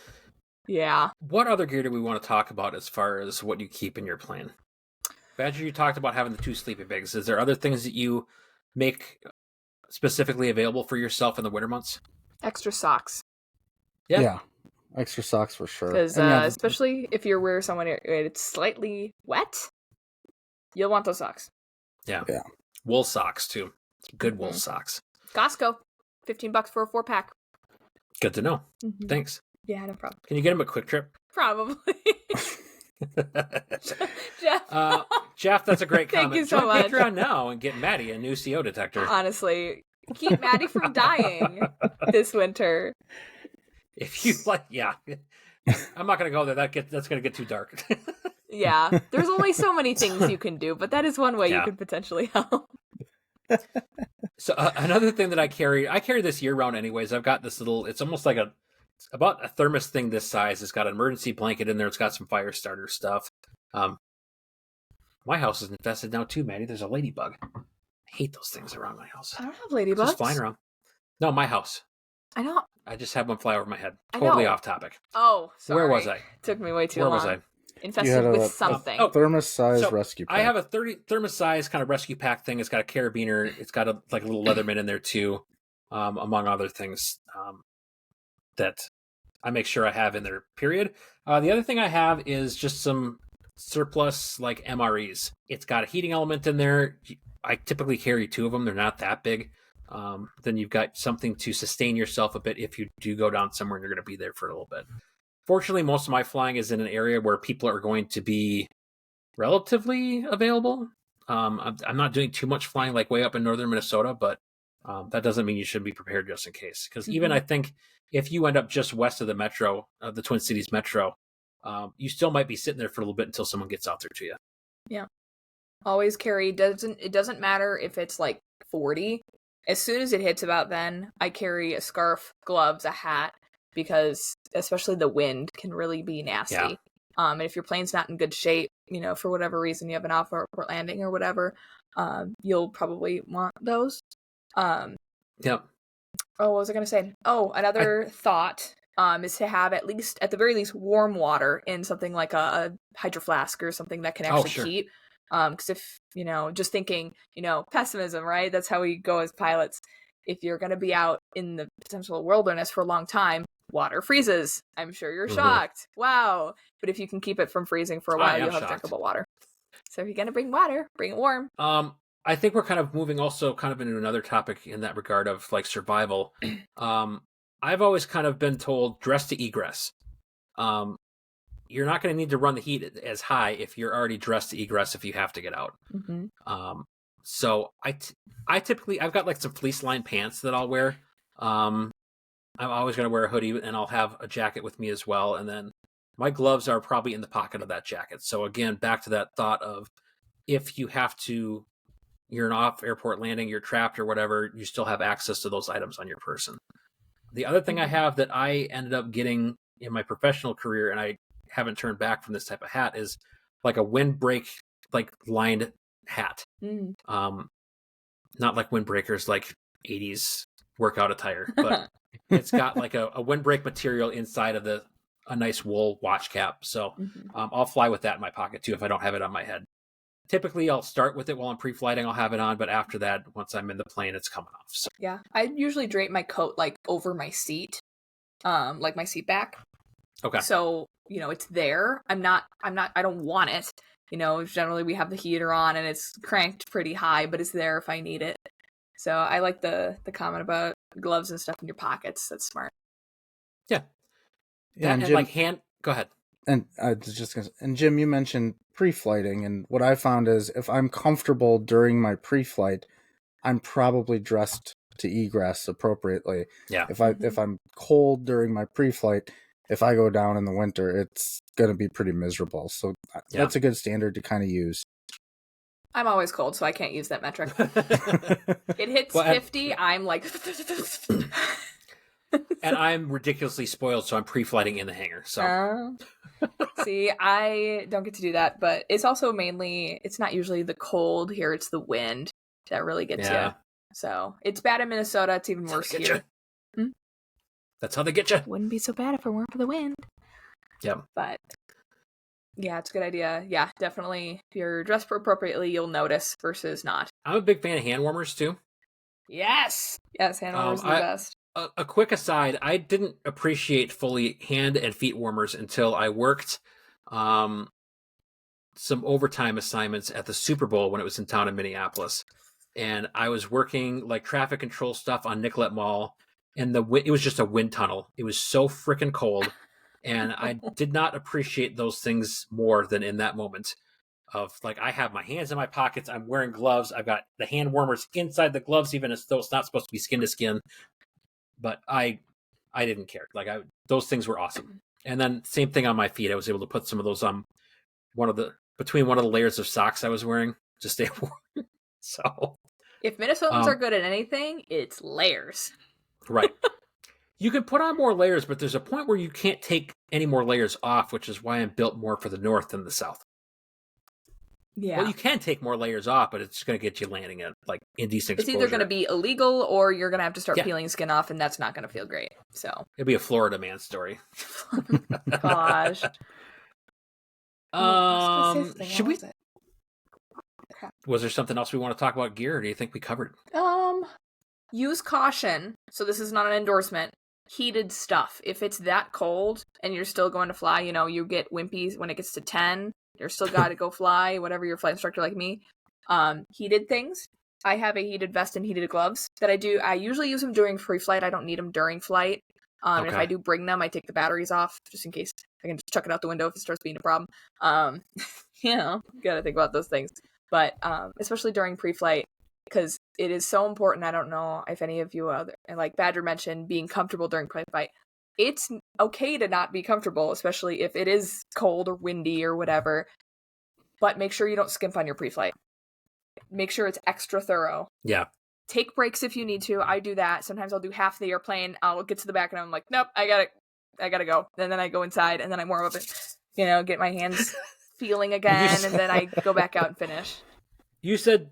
Speaker 3: yeah.
Speaker 1: What other gear do we want to talk about as far as what you keep in your plane? Badger, you talked about having the 2 sleeping bags. Is there other things that you make specifically available for yourself in the winter months?
Speaker 3: Extra socks.
Speaker 2: Yeah. Extra socks for sure.
Speaker 3: Because especially if you're where it's slightly wet, you'll want those socks.
Speaker 1: Yeah. Wool socks, too. Good wool socks. Costco.
Speaker 3: $15 for a 4-pack.
Speaker 1: Good to know.
Speaker 3: Mm-hmm.
Speaker 1: Thanks.
Speaker 3: Yeah, no problem.
Speaker 1: Can you get them a Quick Trip?
Speaker 3: Probably.
Speaker 1: Jeff, that's a great comment.
Speaker 3: Thank you so much.
Speaker 1: Patreon now and get Maddie a new CO detector.
Speaker 3: Honestly, keep Maddie from dying this winter.
Speaker 1: If you like, I'm not going to go there. That's going to get too dark.
Speaker 3: Yeah, there's only so many things you can do, but that is one way you could potentially help.
Speaker 1: So another thing that I carry this year round anyways. I've got this little, it's almost like about a thermos thing this size. It's got an emergency blanket in there. It's got some fire starter stuff. My house is infested now too, Maddie. There's a ladybug. I hate those things around my house.
Speaker 3: I don't have ladybugs.
Speaker 1: Just flying around. No, my house.
Speaker 3: I don't.
Speaker 1: I just have one fly over my head. Totally off topic.
Speaker 3: Oh, sorry.
Speaker 1: Where was I?
Speaker 3: Took me way too long.
Speaker 1: Where was I?
Speaker 3: Infested with something.
Speaker 2: Thermos size rescue pack.
Speaker 1: I have a thermos size kind of rescue pack thing. It's got a carabiner. It's got a little Leatherman in there too, among other things that I make sure I have in there, period. The other thing I have is just some surplus like MREs. It's got a heating element in there. I typically carry 2 of them. They're not that big. Then you've got something to sustain yourself a bit if you do go down somewhere and you're going to be there for a little bit. Fortunately, most of my flying is in an area where people are going to be relatively available. I'm not doing too much flying like way up in northern Minnesota, but that doesn't mean you should be prepared just in case. Because even I think if you end up just west of the metro, the Twin Cities metro, you still might be sitting there for a little bit until someone gets out there to you.
Speaker 3: Yeah. Always carry, it doesn't matter if it's like 40. As soon as it hits about then, I carry a scarf, gloves, a hat, because especially the wind can really be nasty.
Speaker 1: Yeah.
Speaker 3: And if your plane's not in good shape, for whatever reason you have an off-airport landing or whatever, you'll probably want those.
Speaker 1: Yep.
Speaker 3: Oh, what was I going to say? Oh, another thought is to have at the very least, warm water in something like a hydro flask or something that can actually keep. Because if, just thinking, pessimism, right? That's how we go as pilots. If you're going to be out in the potential wilderness for a long time, water freezes. I'm sure you're shocked. Wow. But if you can keep it from freezing for a while, you'll have drinkable water. So if you're going to bring water, bring it warm.
Speaker 1: I think we're kind of moving also kind of into another topic in that regard of like survival. I've always kind of been told dress to egress. You're not going to need to run the heat as high if you're already dressed to egress if you have to get out. So I typically, I've got like some fleece lined pants that I'll wear. I'm always going to wear a hoodie and I'll have a jacket with me as well. And then my gloves are probably in the pocket of that jacket. So again, back to that thought of if you have to, you're an off airport landing, you're trapped or whatever, you still have access to those items on your person. The other thing I have that I ended up getting in my professional career, and I haven't turned back from this type of hat, is like a windbreak, like lined hat. Not like windbreakers, like 80s workout attire, but it's got like a windbreak material inside of a nice wool watch cap. So I'll fly with that in my pocket too if I don't have it on my head. Typically, I'll start with it while I'm pre-flighting. I'll have it on, but after that, once I'm in the plane, it's coming off. So.
Speaker 3: Yeah, I usually drape my coat like over my seat, like my seat back.
Speaker 1: Okay.
Speaker 3: So it's there. I don't want it. Generally we have the heater on and it's cranked pretty high, but it's there if I need it. So I like the comment about gloves and stuff in your pockets. That's smart.
Speaker 1: Yeah.
Speaker 2: Yeah,
Speaker 1: and Jim, go ahead.
Speaker 2: And I was just gonna. And Jim, you mentioned pre-flighting, and what I found is if I'm comfortable during my pre-flight, I'm probably dressed to egress appropriately.
Speaker 1: Yeah.
Speaker 2: If I'm cold during my pre-flight, if I go down in the winter, it's gonna be pretty miserable. So that's a good standard to kind of use.
Speaker 3: I'm always cold, so I can't use that metric. It hits 50, I'm like.
Speaker 1: And I'm ridiculously spoiled, so I'm pre-flighting in the hangar. So,
Speaker 3: see, I don't get to do that, but it's also mainly, it's not usually the cold here, it's the wind that really gets you. So, it's bad in Minnesota, it's even worse here.
Speaker 1: That's how they get you.
Speaker 3: Wouldn't be so bad if it weren't for the wind.
Speaker 1: Yeah.
Speaker 3: But, yeah, it's a good idea. Yeah, definitely, if you're dressed appropriately, you'll notice versus not.
Speaker 1: I'm a big fan of hand warmers, too.
Speaker 3: Yes! Yes, hand warmers are the best.
Speaker 1: A quick aside, I didn't appreciate fully hand and feet warmers until I worked some overtime assignments at the Super Bowl when it was in town in Minneapolis. And I was working like traffic control stuff on Nicollet Mall, and it was just a wind tunnel. It was so freaking cold, and I did not appreciate those things more than in that moment of like, I have my hands in my pockets, I'm wearing gloves, I've got the hand warmers inside the gloves, even as though it's not supposed to be skin to skin. But I didn't care. Like those things were awesome. And then same thing on my feet. I was able to put some of those on between one of the layers of socks I was wearing to stay warm. So
Speaker 3: if Minnesotans are good at anything, it's layers.
Speaker 1: Right. You can put on more layers, but there's a point where you can't take any more layers off, which is why I'm built more for the north than the south.
Speaker 3: Yeah.
Speaker 1: Well, you can take more layers off, but it's going to get you landing at like indecent exposure.
Speaker 3: It's either going to be illegal or you're going to have to start peeling skin off, and that's not going to feel great. So
Speaker 1: it'll be a Florida man story.
Speaker 3: Gosh.
Speaker 1: Should we? Was there something else we want to talk about gear, or do you think we covered it?
Speaker 3: Use caution. So this is not an endorsement. Heated stuff. If it's that cold and you're still going to fly, you get wimpies when it gets to 10. You're still got to go fly, whatever your flight instructor like me. Heated things. I have a heated vest and heated gloves that I do. I usually use them during pre-flight. I don't need them during flight. And if I do bring them, I take the batteries off just in case. I can just chuck it out the window if it starts being a problem. Gotta think about those things. But especially during pre-flight, because it is so important. I don't know if any of you like Badger mentioned, being comfortable during pre-flight. It's okay to not be comfortable, especially if it is cold or windy or whatever. But make sure you don't skimp on your pre-flight. Make sure it's extra thorough.
Speaker 1: Yeah.
Speaker 3: Take breaks if you need to. I do that. Sometimes I'll do half the airplane. I'll get to the back and I'm like, nope, I gotta go. And then I go inside and then I warm up and, get my hands feeling again. And then I go back out and finish.
Speaker 1: You said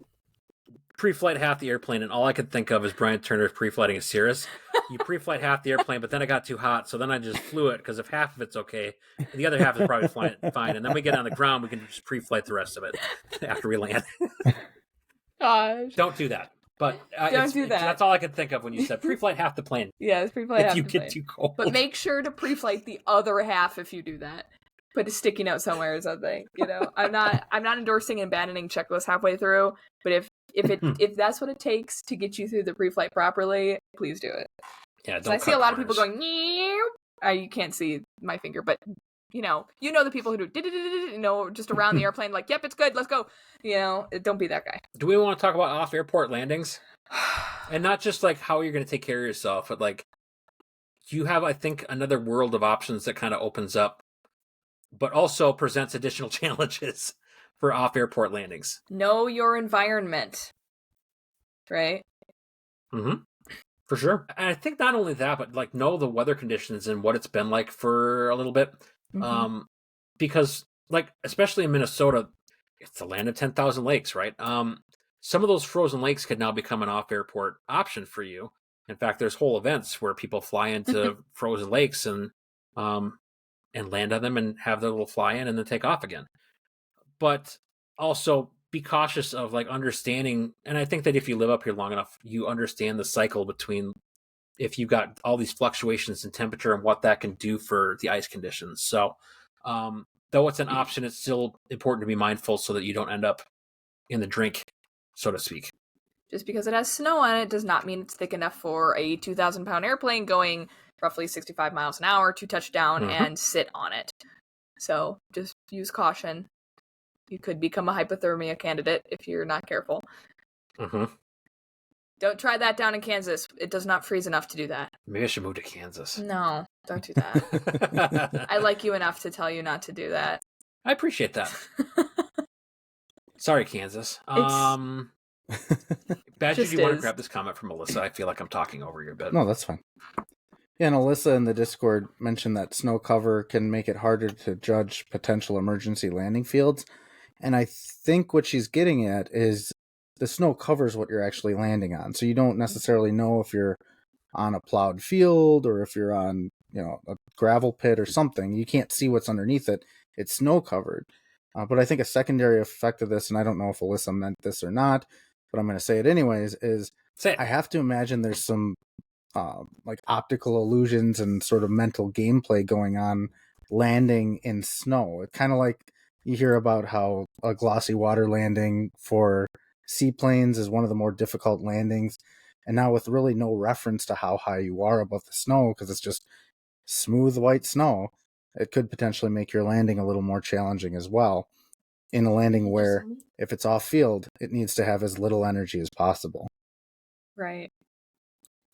Speaker 1: pre-flight half the airplane, and all I could think of is Brian Turner pre-flighting a Cirrus. You pre-flight half the airplane, but then it got too hot, so then I just flew it, because if half of it's okay, the other half is probably fine. And then we get on the ground, we can just pre-flight the rest of it after we land.
Speaker 3: Gosh.
Speaker 1: Don't do that. But
Speaker 3: don't do that.
Speaker 1: That's all I could think of when you said pre-flight half the plane.
Speaker 3: Yeah, it's pre-flight half
Speaker 1: if you
Speaker 3: the
Speaker 1: get
Speaker 3: plane.
Speaker 1: too cold.
Speaker 3: But make sure to pre-flight the other half if you do that. Put a sticky note somewhere or something. I'm not endorsing abandoning checklists halfway through, but if that's what it takes to get you through the pre-flight properly, please do it.
Speaker 1: Yeah,
Speaker 3: I see a lot of people going, you can't see my finger, but you know the people who do just around the airplane, like, yep, it's good, let's go. Don't be that guy.
Speaker 1: Do we want to talk about off-airport landings? And not just like how you're going to take care of yourself, but like you have, I think, another world of options that kind of opens up, but also presents additional challenges for off-airport landings.
Speaker 3: Know your environment, right?
Speaker 1: Mm-hmm. For sure. And I think not only that, but like know the weather conditions and what it's been like for a little bit.
Speaker 3: Mm-hmm.
Speaker 1: Because like, especially in Minnesota, it's the land of 10,000 lakes, right? Some of those frozen lakes could now become an off-airport option for you. In fact, there's whole events where people fly into frozen lakes and land on them and have their little fly in and then take off again. But also be cautious of like understanding. And I think that if you live up here long enough, you understand the cycle between if you've got all these fluctuations in temperature and what that can do for the ice conditions. So though it's an option, it's still important to be mindful so that you don't end up in the drink, so to speak.
Speaker 3: Just because it has snow on it does not mean it's thick enough for a 2,000-pound airplane going roughly 65 miles an hour to touch down and sit on it. So just use caution. You could become a hypothermia candidate if you're not careful.
Speaker 1: Mm-hmm.
Speaker 3: Don't try that down in Kansas. It does not freeze enough to do that.
Speaker 1: Maybe I should move to Kansas.
Speaker 3: No, don't do that. I like you enough to tell you not to do that.
Speaker 1: I appreciate that. Sorry, Kansas. Badger, do you want to grab this comment from Melissa? I feel like I'm talking over you a bit.
Speaker 2: No, that's fine. Yeah, and Alyssa in the Discord mentioned that snow cover can make it harder to judge potential emergency landing fields. And I think what she's getting at is the snow covers what you're actually landing on. So you don't necessarily know if you're on a plowed field or if you're on, a gravel pit or something. You can't see what's underneath it. It's snow covered. But I think a secondary effect of this, and I don't know if Alyssa meant this or not, but I'm going to say it anyways, is I have to imagine there's some like optical illusions and sort of mental gameplay going on landing in snow. It's kind of like you hear about how a glossy water landing for seaplanes is one of the more difficult landings. And now with really no reference to how high you are above the snow, because it's just smooth white snow, it could potentially make your landing a little more challenging as well. In a landing where if it's off field, it needs to have as little energy as possible.
Speaker 3: Right.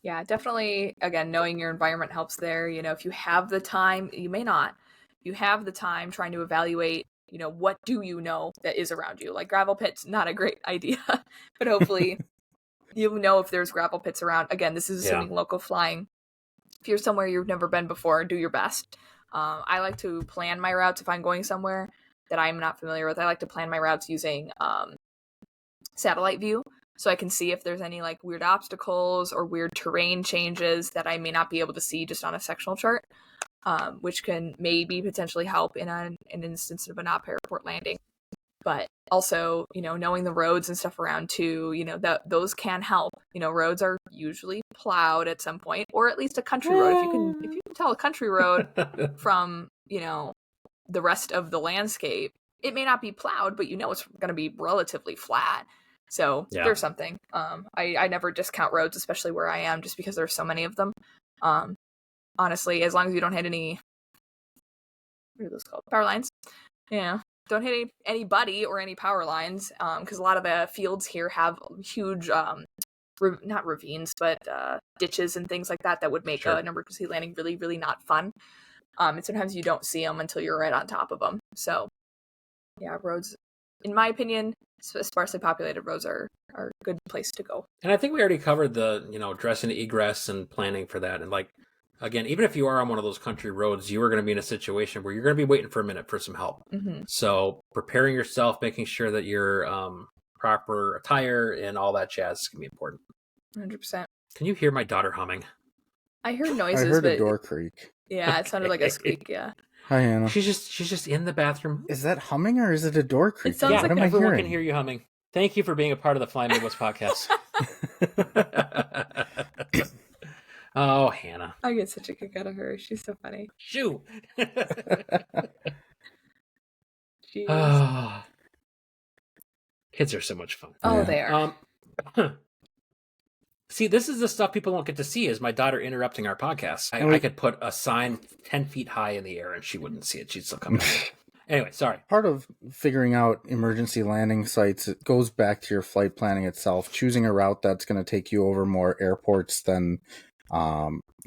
Speaker 3: Yeah, definitely, again, knowing your environment helps there. If you have the time, you may not. You have the time trying to evaluate, what do you know that is around you? Like gravel pits, not a great idea, but hopefully you know if there's gravel pits around. Again, this is assuming local flying. If you're somewhere you've never been before, do your best. I like to plan my routes if I'm going somewhere that I'm not familiar with. I like to plan my routes using satellite view, so I can see if there's any like weird obstacles or weird terrain changes that I may not be able to see just on a sectional chart, which can maybe potentially help in an instance of an off-airport landing. But also, knowing the roads and stuff around too, those can help. Roads are usually plowed at some point, or at least a country road. If you can tell a country road from, the rest of the landscape, it may not be plowed, but it's going to be relatively flat. So there's something. I never discount roads, especially where I am, just because there's so many of them. Honestly, as long as you don't hit any, what are those called? Power lines. Yeah. Don't hit anybody or any power lines, because a lot of the fields here have huge, not ravines, but ditches and things like that would make an emergency landing really, really not fun. And sometimes you don't see them until you're right on top of them. So, yeah, roads, in my opinion, sparsely populated roads are a good place to go.
Speaker 1: And I think we already covered the, dress and egress and planning for that. And like, again, even if you are on one of those country roads, you are going to be in a situation where you're going to be waiting for a minute for some help.
Speaker 3: Mm-hmm.
Speaker 1: So preparing yourself, making sure that you're proper attire and all that jazz is going to be important.
Speaker 3: 100%.
Speaker 1: Can you hear my daughter humming?
Speaker 3: I heard noises.
Speaker 2: I heard a door creak.
Speaker 3: Yeah, it sounded like a squeak. Yeah.
Speaker 2: Hi, Hannah.
Speaker 1: She's just in the bathroom.
Speaker 2: Is that humming or is it a door creak?
Speaker 3: It sounds like
Speaker 2: what am I
Speaker 1: everyone
Speaker 2: hearing?
Speaker 1: can hear you humming. Thank you for being a part of the Fly Midwest podcast. Oh, Hannah.
Speaker 3: I get such a kick out of her. She's so funny.
Speaker 1: Shoo.
Speaker 3: Jeez.
Speaker 1: Kids are so much fun.
Speaker 3: Oh, they are.
Speaker 1: See, this is the stuff people don't get to see, is my daughter interrupting our podcast. I could put a sign 10 feet high in the air and she wouldn't see it. She'd still come back. Anyway, sorry.
Speaker 2: Part of figuring out emergency landing sites, it goes back to your flight planning itself, choosing a route that's going to take you over more airports than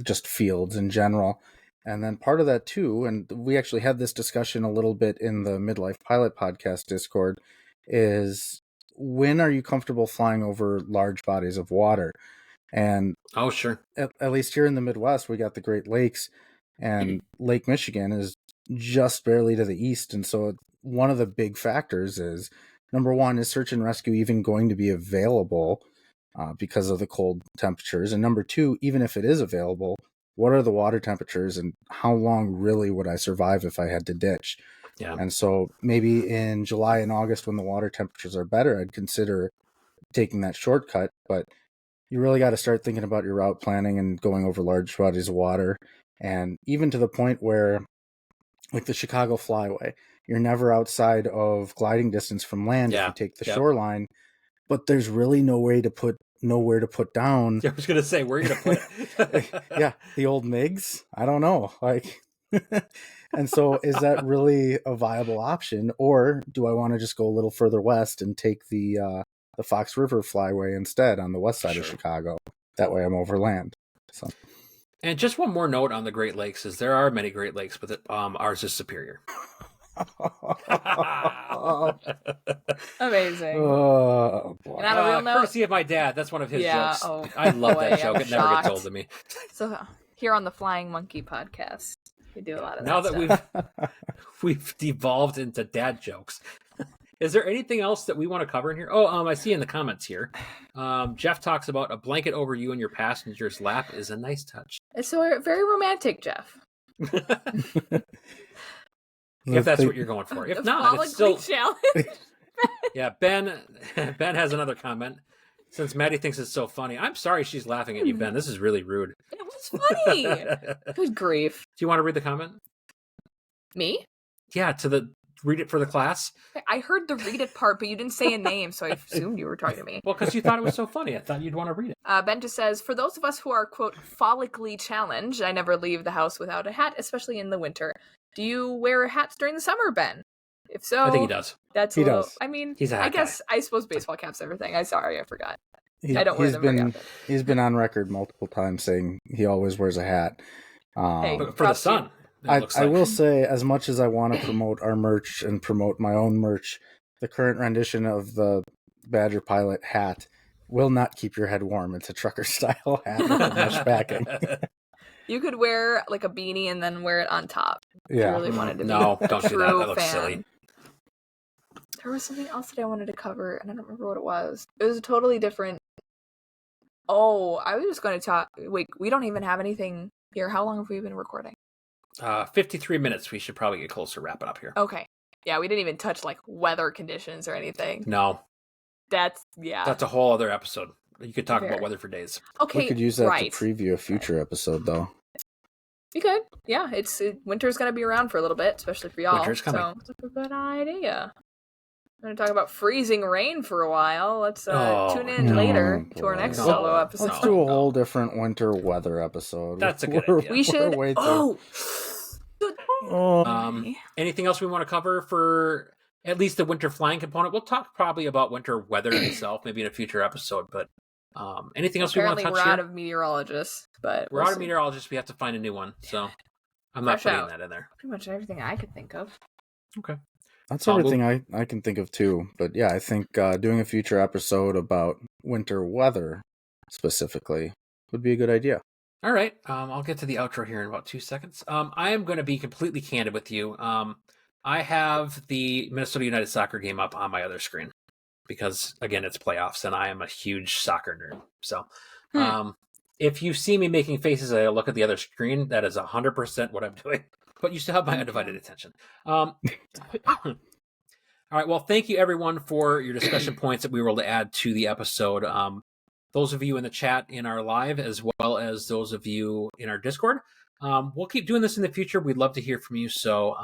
Speaker 2: just fields in general. And then part of that too, and we actually had this discussion a little bit in the Midlife Pilot Podcast Discord, is when are you comfortable flying over large bodies of water? And
Speaker 1: oh, sure.
Speaker 2: At least here in the Midwest, we got the Great Lakes, and Lake Michigan is just barely to the east. And so one of the big factors is, number one, is search and rescue even going to be available because of the cold temperatures? And number two, even if it is available, what are the water temperatures and how long really would I survive if I had to ditch?
Speaker 1: Yeah.
Speaker 2: And so maybe in July and August when the water temperatures are better, I'd consider taking that shortcut. But you really got to start thinking about your route planning and going over large bodies of water. And even to the point where, like the Chicago Flyway, you're never outside of gliding distance from land if you take the shoreline, but there's really nowhere to put down.
Speaker 1: I was going to say, where are you going to put it?
Speaker 2: Yeah, the old MiGs? I don't know. And so is that really a viable option? Or do I want to just go a little further west and take the Fox River Flyway instead on the west side of Chicago? That way I'm over land. So.
Speaker 1: And just one more note on the Great Lakes is there are many Great Lakes, but ours is superior.
Speaker 3: Amazing.
Speaker 2: Oh, boy.
Speaker 3: And on a real note,
Speaker 1: courtesy of my dad. That's one of his jokes.
Speaker 3: Oh,
Speaker 1: I love that joke.
Speaker 3: I'm
Speaker 1: It never
Speaker 3: shocked.
Speaker 1: gets old to me.
Speaker 3: So here on the Flying Monkey podcast, we do a lot of
Speaker 1: now
Speaker 3: that
Speaker 1: that
Speaker 3: stuff.
Speaker 1: we've devolved into dad jokes. Is there anything else that we want to cover in here? Oh, I see in the comments here. Jeff talks about a blanket over you and your passenger's lap is a nice touch.
Speaker 3: It's so very romantic, Jeff.
Speaker 1: If that's what you're going for. If not, it's still
Speaker 3: challenge.
Speaker 1: Yeah, Ben has another comment. Since Maddie thinks it's so funny, I'm sorry she's laughing at you, Ben. This is really rude.
Speaker 3: It was funny. Good grief.
Speaker 1: Do you want to read the comment?
Speaker 3: Me?
Speaker 1: Yeah, read it for the class.
Speaker 3: I heard the read it part, but you didn't say a name, so I assumed you were talking to me.
Speaker 1: Well, because you thought it was so funny. I thought you'd want to read it.
Speaker 3: Ben just says, for those of us who are, quote, follically challenged, I never leave the house without a hat, especially in the winter. Do you wear hats during the summer, Ben? If so,
Speaker 1: I think he does.
Speaker 3: He does. I mean,
Speaker 1: he's a hat
Speaker 3: guy. I suppose baseball caps everything. I forgot. I don't wear them very often.
Speaker 2: He's been on record multiple times saying he always wears a hat.
Speaker 1: For the sun.
Speaker 2: I will say, as much as I want to promote our merch and promote my own merch, the current rendition of the Badger Pilot hat will not keep your head warm. It's a trucker style hat with mesh backing.
Speaker 3: You could wear like a beanie and then wear it on top.
Speaker 2: Yeah.
Speaker 3: If you really wanted to be
Speaker 1: No,
Speaker 3: a
Speaker 1: don't do that.
Speaker 3: true
Speaker 1: That looks
Speaker 3: fan.
Speaker 1: silly.
Speaker 3: There was something else that I wanted to cover, and I don't remember what it was. It was a totally different. Oh, I was just going to talk. Wait, we don't even have anything here. How long have we been recording?
Speaker 1: 53 minutes. We should probably get closer to wrapping up here.
Speaker 3: Okay. Yeah, we didn't even touch like weather conditions or anything.
Speaker 1: No.
Speaker 3: That's
Speaker 1: a whole other episode. You could talk
Speaker 3: Fair.
Speaker 1: about weather for days.
Speaker 3: Okay,
Speaker 2: We could use that
Speaker 3: right.
Speaker 2: to preview a future episode, though.
Speaker 3: You could. Yeah, winter's gonna be around for a little bit, especially for y'all.
Speaker 1: Winter's coming.
Speaker 3: So it's a good idea. I'm gonna talk about freezing rain for a while. Let's tune in later to our next
Speaker 2: boy.
Speaker 3: solo episode.
Speaker 2: Let's do a whole different winter weather episode.
Speaker 1: That's a good idea.
Speaker 3: We should.
Speaker 2: way
Speaker 3: Oh.
Speaker 1: Anything else we want to cover for at least the winter flying component? We'll talk probably about winter weather itself, maybe in a future episode. But anything else
Speaker 3: Apparently
Speaker 1: we want to touch
Speaker 3: we're
Speaker 1: here?
Speaker 3: out of meteorologists, but
Speaker 1: We're out of meteorologists. We have to find a new one. So I'm not
Speaker 3: Fresh
Speaker 1: putting
Speaker 3: out.
Speaker 1: that in there.
Speaker 3: pretty much everything I could think of.
Speaker 1: Okay.
Speaker 2: That's everything I can think of too. But yeah, I think doing a future episode about winter weather specifically would be a good idea.
Speaker 1: All right. I'll get to the outro here in about 2 seconds. I am going to be completely candid with you. I have the Minnesota United soccer game up on my other screen because, again, it's playoffs and I am a huge soccer nerd. So if you see me making faces, I look at the other screen. That is 100% what I'm doing. But you still have my undivided attention. All right. Well, thank you, everyone, for your discussion points that we were able to add to the episode. Those of you in the chat in our live, as well as those of you in our Discord. We'll keep doing this in the future. We'd love to hear from you. So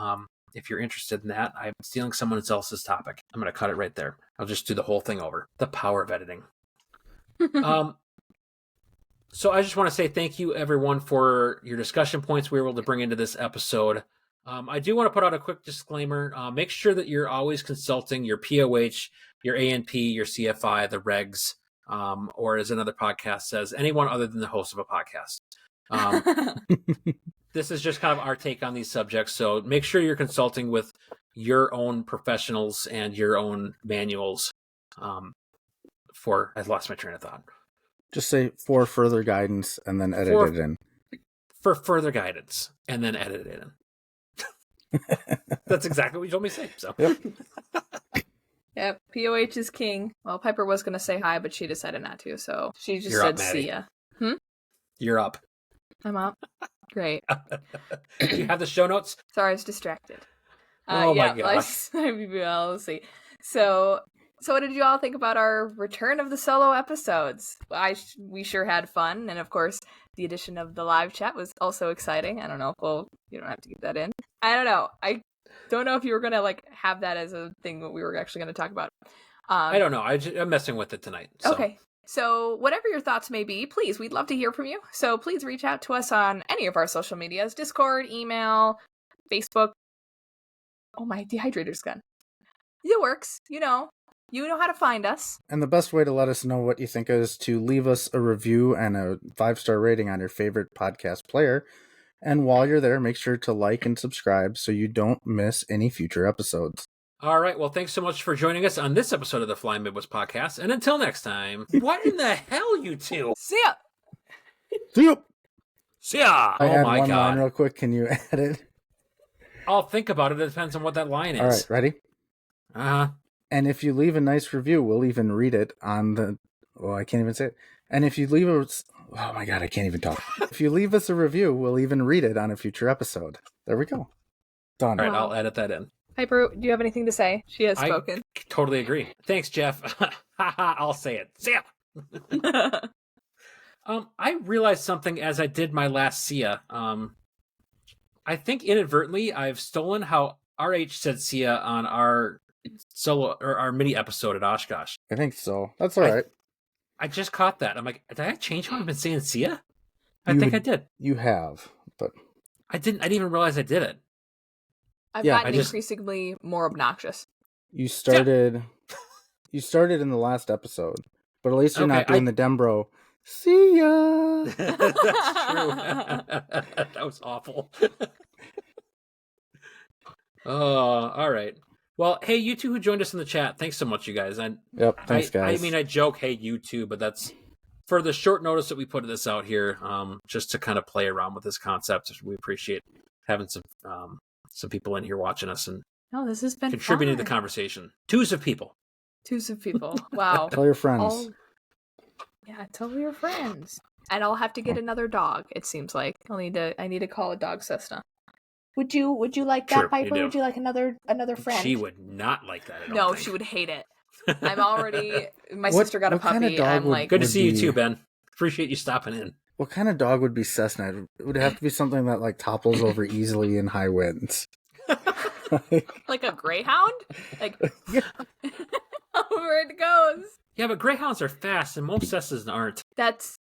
Speaker 1: if you're interested in that, I'm stealing someone else's topic. I'm going to cut it right there. I'll just do the whole thing over. The power of editing. So I just want to say thank you, everyone, for your discussion points we were able to bring into this episode. I do want to put out a quick disclaimer. Make sure that you're always consulting your POH, your ANP, your CFI, the regs, or as another podcast says, anyone other than the host of a podcast. This is just kind of our take on these subjects. So make sure you're consulting with your own professionals and your own manuals. I lost my train of thought.
Speaker 2: Just say for further guidance and then edit it in.
Speaker 1: For further guidance and then edit it in. That's exactly what you told me to say. So.
Speaker 2: Yep.
Speaker 3: Yep, POH is king. Well, Piper was going to say hi, but she decided not to, so she just
Speaker 1: You're
Speaker 3: said
Speaker 1: up, Maddie.
Speaker 3: see ya.
Speaker 1: You're up.
Speaker 3: I'm up. Great.
Speaker 1: Do you have the show notes?
Speaker 3: Sorry, I was distracted.
Speaker 1: Oh my
Speaker 3: gosh. Let's see. So what did you all think about our return of the solo episodes? We sure had fun, and of course, the addition of the live chat was also exciting. I don't know if you don't have to keep that in. I don't know. I don't know if you were gonna have that as a thing that we were actually gonna talk about.
Speaker 1: I don't know. I'm messing with it tonight. So.
Speaker 3: Okay. So whatever your thoughts may be, please, we'd love to hear from you. So please reach out to us on any of our social medias, Discord, email, Facebook. Oh, my dehydrator's gone. It works. You know how to find us.
Speaker 2: And the best way to let us know what you think is to leave us a review and a 5-star rating on your favorite podcast player. And while you're there, make sure to like and subscribe so you don't miss any future episodes.
Speaker 1: All right. Well, thanks so much for joining us on this episode of the Flying Midwest Podcast. And until next time, what in the hell, you two?
Speaker 3: See ya!
Speaker 2: See you!
Speaker 1: See ya!
Speaker 2: I had
Speaker 1: my
Speaker 2: one
Speaker 1: God.
Speaker 2: line real quick. Can you add it?
Speaker 1: I'll think about it. It depends on what that line is.
Speaker 2: All right, ready?
Speaker 1: Uh-huh.
Speaker 2: And if you leave a nice review, we'll even read it on the... Well, I can't even say it. And if you leave a... Oh my God, I can't even talk. If you leave us a review, we'll even read it on a future episode. There we go. Done.
Speaker 1: All right,
Speaker 3: Wow.
Speaker 1: I'll edit that in.
Speaker 3: Piper, do you have anything to say? She has spoken.
Speaker 1: I totally agree. Thanks, Jeff. I'll say it. See ya! I realized something as I did my last Sia. I think inadvertently I've stolen how RH said Sia on our solo or our mini episode at Oshkosh.
Speaker 2: I think so. That's all right.
Speaker 1: I just caught that. I'm like, did I change how I've been saying Sia? I
Speaker 2: You
Speaker 1: think
Speaker 2: would-
Speaker 1: I did.
Speaker 2: You have, but...
Speaker 1: I didn't even realize I did it.
Speaker 3: I've
Speaker 2: Yeah,
Speaker 3: gotten
Speaker 1: I just-
Speaker 3: increasingly more obnoxious.
Speaker 2: You started in the last episode, but at least you're not
Speaker 1: Okay,
Speaker 2: doing the Dembro. See ya.
Speaker 1: That's true. That was awful. Oh, all right. Well, hey, you two who joined us in the chat, thanks so much, you guys.
Speaker 2: Yep. Thanks, guys.
Speaker 1: I mean, I joke, hey, you too, but that's for the short notice that we put this out here, just to kind of play around with this concept. We appreciate having some people in here watching us and
Speaker 3: No, this has been
Speaker 1: contributing to
Speaker 3: fun.
Speaker 1: the conversation. Twos of people.
Speaker 3: Twos of people. Wow.
Speaker 2: Tell your friends.
Speaker 3: Yeah, tell your friends. And I'll have to get another dog, it seems like. I need to call a dog Cessna. Would you like that,
Speaker 1: Sure, you
Speaker 3: Piper?
Speaker 1: do.
Speaker 3: Would you like another friend?
Speaker 1: She would not like that. I don't
Speaker 3: No,
Speaker 1: think.
Speaker 3: she would hate it. I'm already my
Speaker 2: What-
Speaker 3: sister got a
Speaker 2: what kind of
Speaker 3: puppy
Speaker 2: dog
Speaker 3: and I'm
Speaker 2: would-
Speaker 3: like
Speaker 1: Good to
Speaker 2: would
Speaker 1: see you
Speaker 2: be-
Speaker 1: too, Ben. Appreciate you stopping in.
Speaker 2: What kind of dog would be Cessna? It would have to be something that like topples over easily in high winds.
Speaker 3: Like a greyhound? Like,
Speaker 2: Yeah.
Speaker 3: over it goes.
Speaker 1: Yeah, but greyhounds are fast, and most Cessnas aren't.
Speaker 3: That's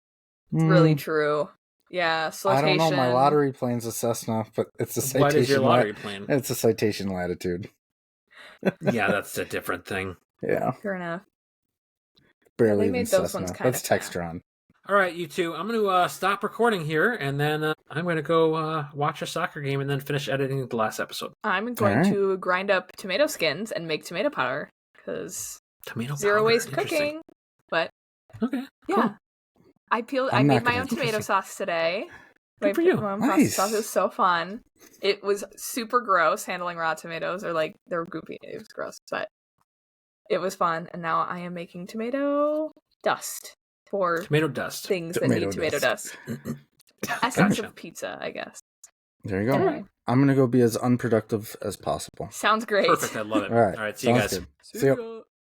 Speaker 3: really
Speaker 2: Mm,
Speaker 3: true. Yeah,
Speaker 2: I
Speaker 3: citation.
Speaker 2: don't know. My lottery plane's a Cessna, but it's a citation.
Speaker 1: What is your lottery plane?
Speaker 2: It's a citation latitude.
Speaker 1: Yeah, that's a different thing.
Speaker 2: Yeah,
Speaker 3: Fair enough.
Speaker 2: barely
Speaker 3: They
Speaker 2: even
Speaker 3: made those ones
Speaker 2: Cessna.
Speaker 3: kinda
Speaker 2: That's
Speaker 3: fast.
Speaker 2: Textron.
Speaker 1: All right, you two. I'm going to stop recording here, and then I'm going to go watch a soccer game and then finish editing the last episode.
Speaker 3: I'm going
Speaker 2: Alright.
Speaker 3: to grind up tomato skins and make tomato powder because
Speaker 1: Tomato
Speaker 3: zero
Speaker 1: powder.
Speaker 3: waste
Speaker 1: Interesting.
Speaker 3: cooking. But
Speaker 1: Okay.
Speaker 3: yeah,
Speaker 1: Cool.
Speaker 3: I
Speaker 2: I'm
Speaker 3: made
Speaker 2: not
Speaker 3: my
Speaker 2: gonna-
Speaker 3: own tomato sauce today.
Speaker 1: Good for you.
Speaker 3: My own pasta
Speaker 2: Nice.
Speaker 3: sauce. It was so fun. It was super gross handling raw tomatoes, or like they were goopy. It was gross, but it was fun. And now I am making tomato dust for
Speaker 1: Tomato dust.
Speaker 3: things that
Speaker 2: Tomato
Speaker 3: need tomato
Speaker 2: dust.
Speaker 3: dust. Essence
Speaker 1: Gotcha.
Speaker 3: of pizza, I guess.
Speaker 2: There you go.
Speaker 3: Anyway,
Speaker 2: I'm gonna go be as unproductive as possible.
Speaker 3: sounds great.
Speaker 1: Perfect. I love it.
Speaker 2: All right.
Speaker 1: All right. See you
Speaker 2: Sounds
Speaker 1: guys.
Speaker 2: good.
Speaker 3: See
Speaker 2: See ya.
Speaker 3: ya.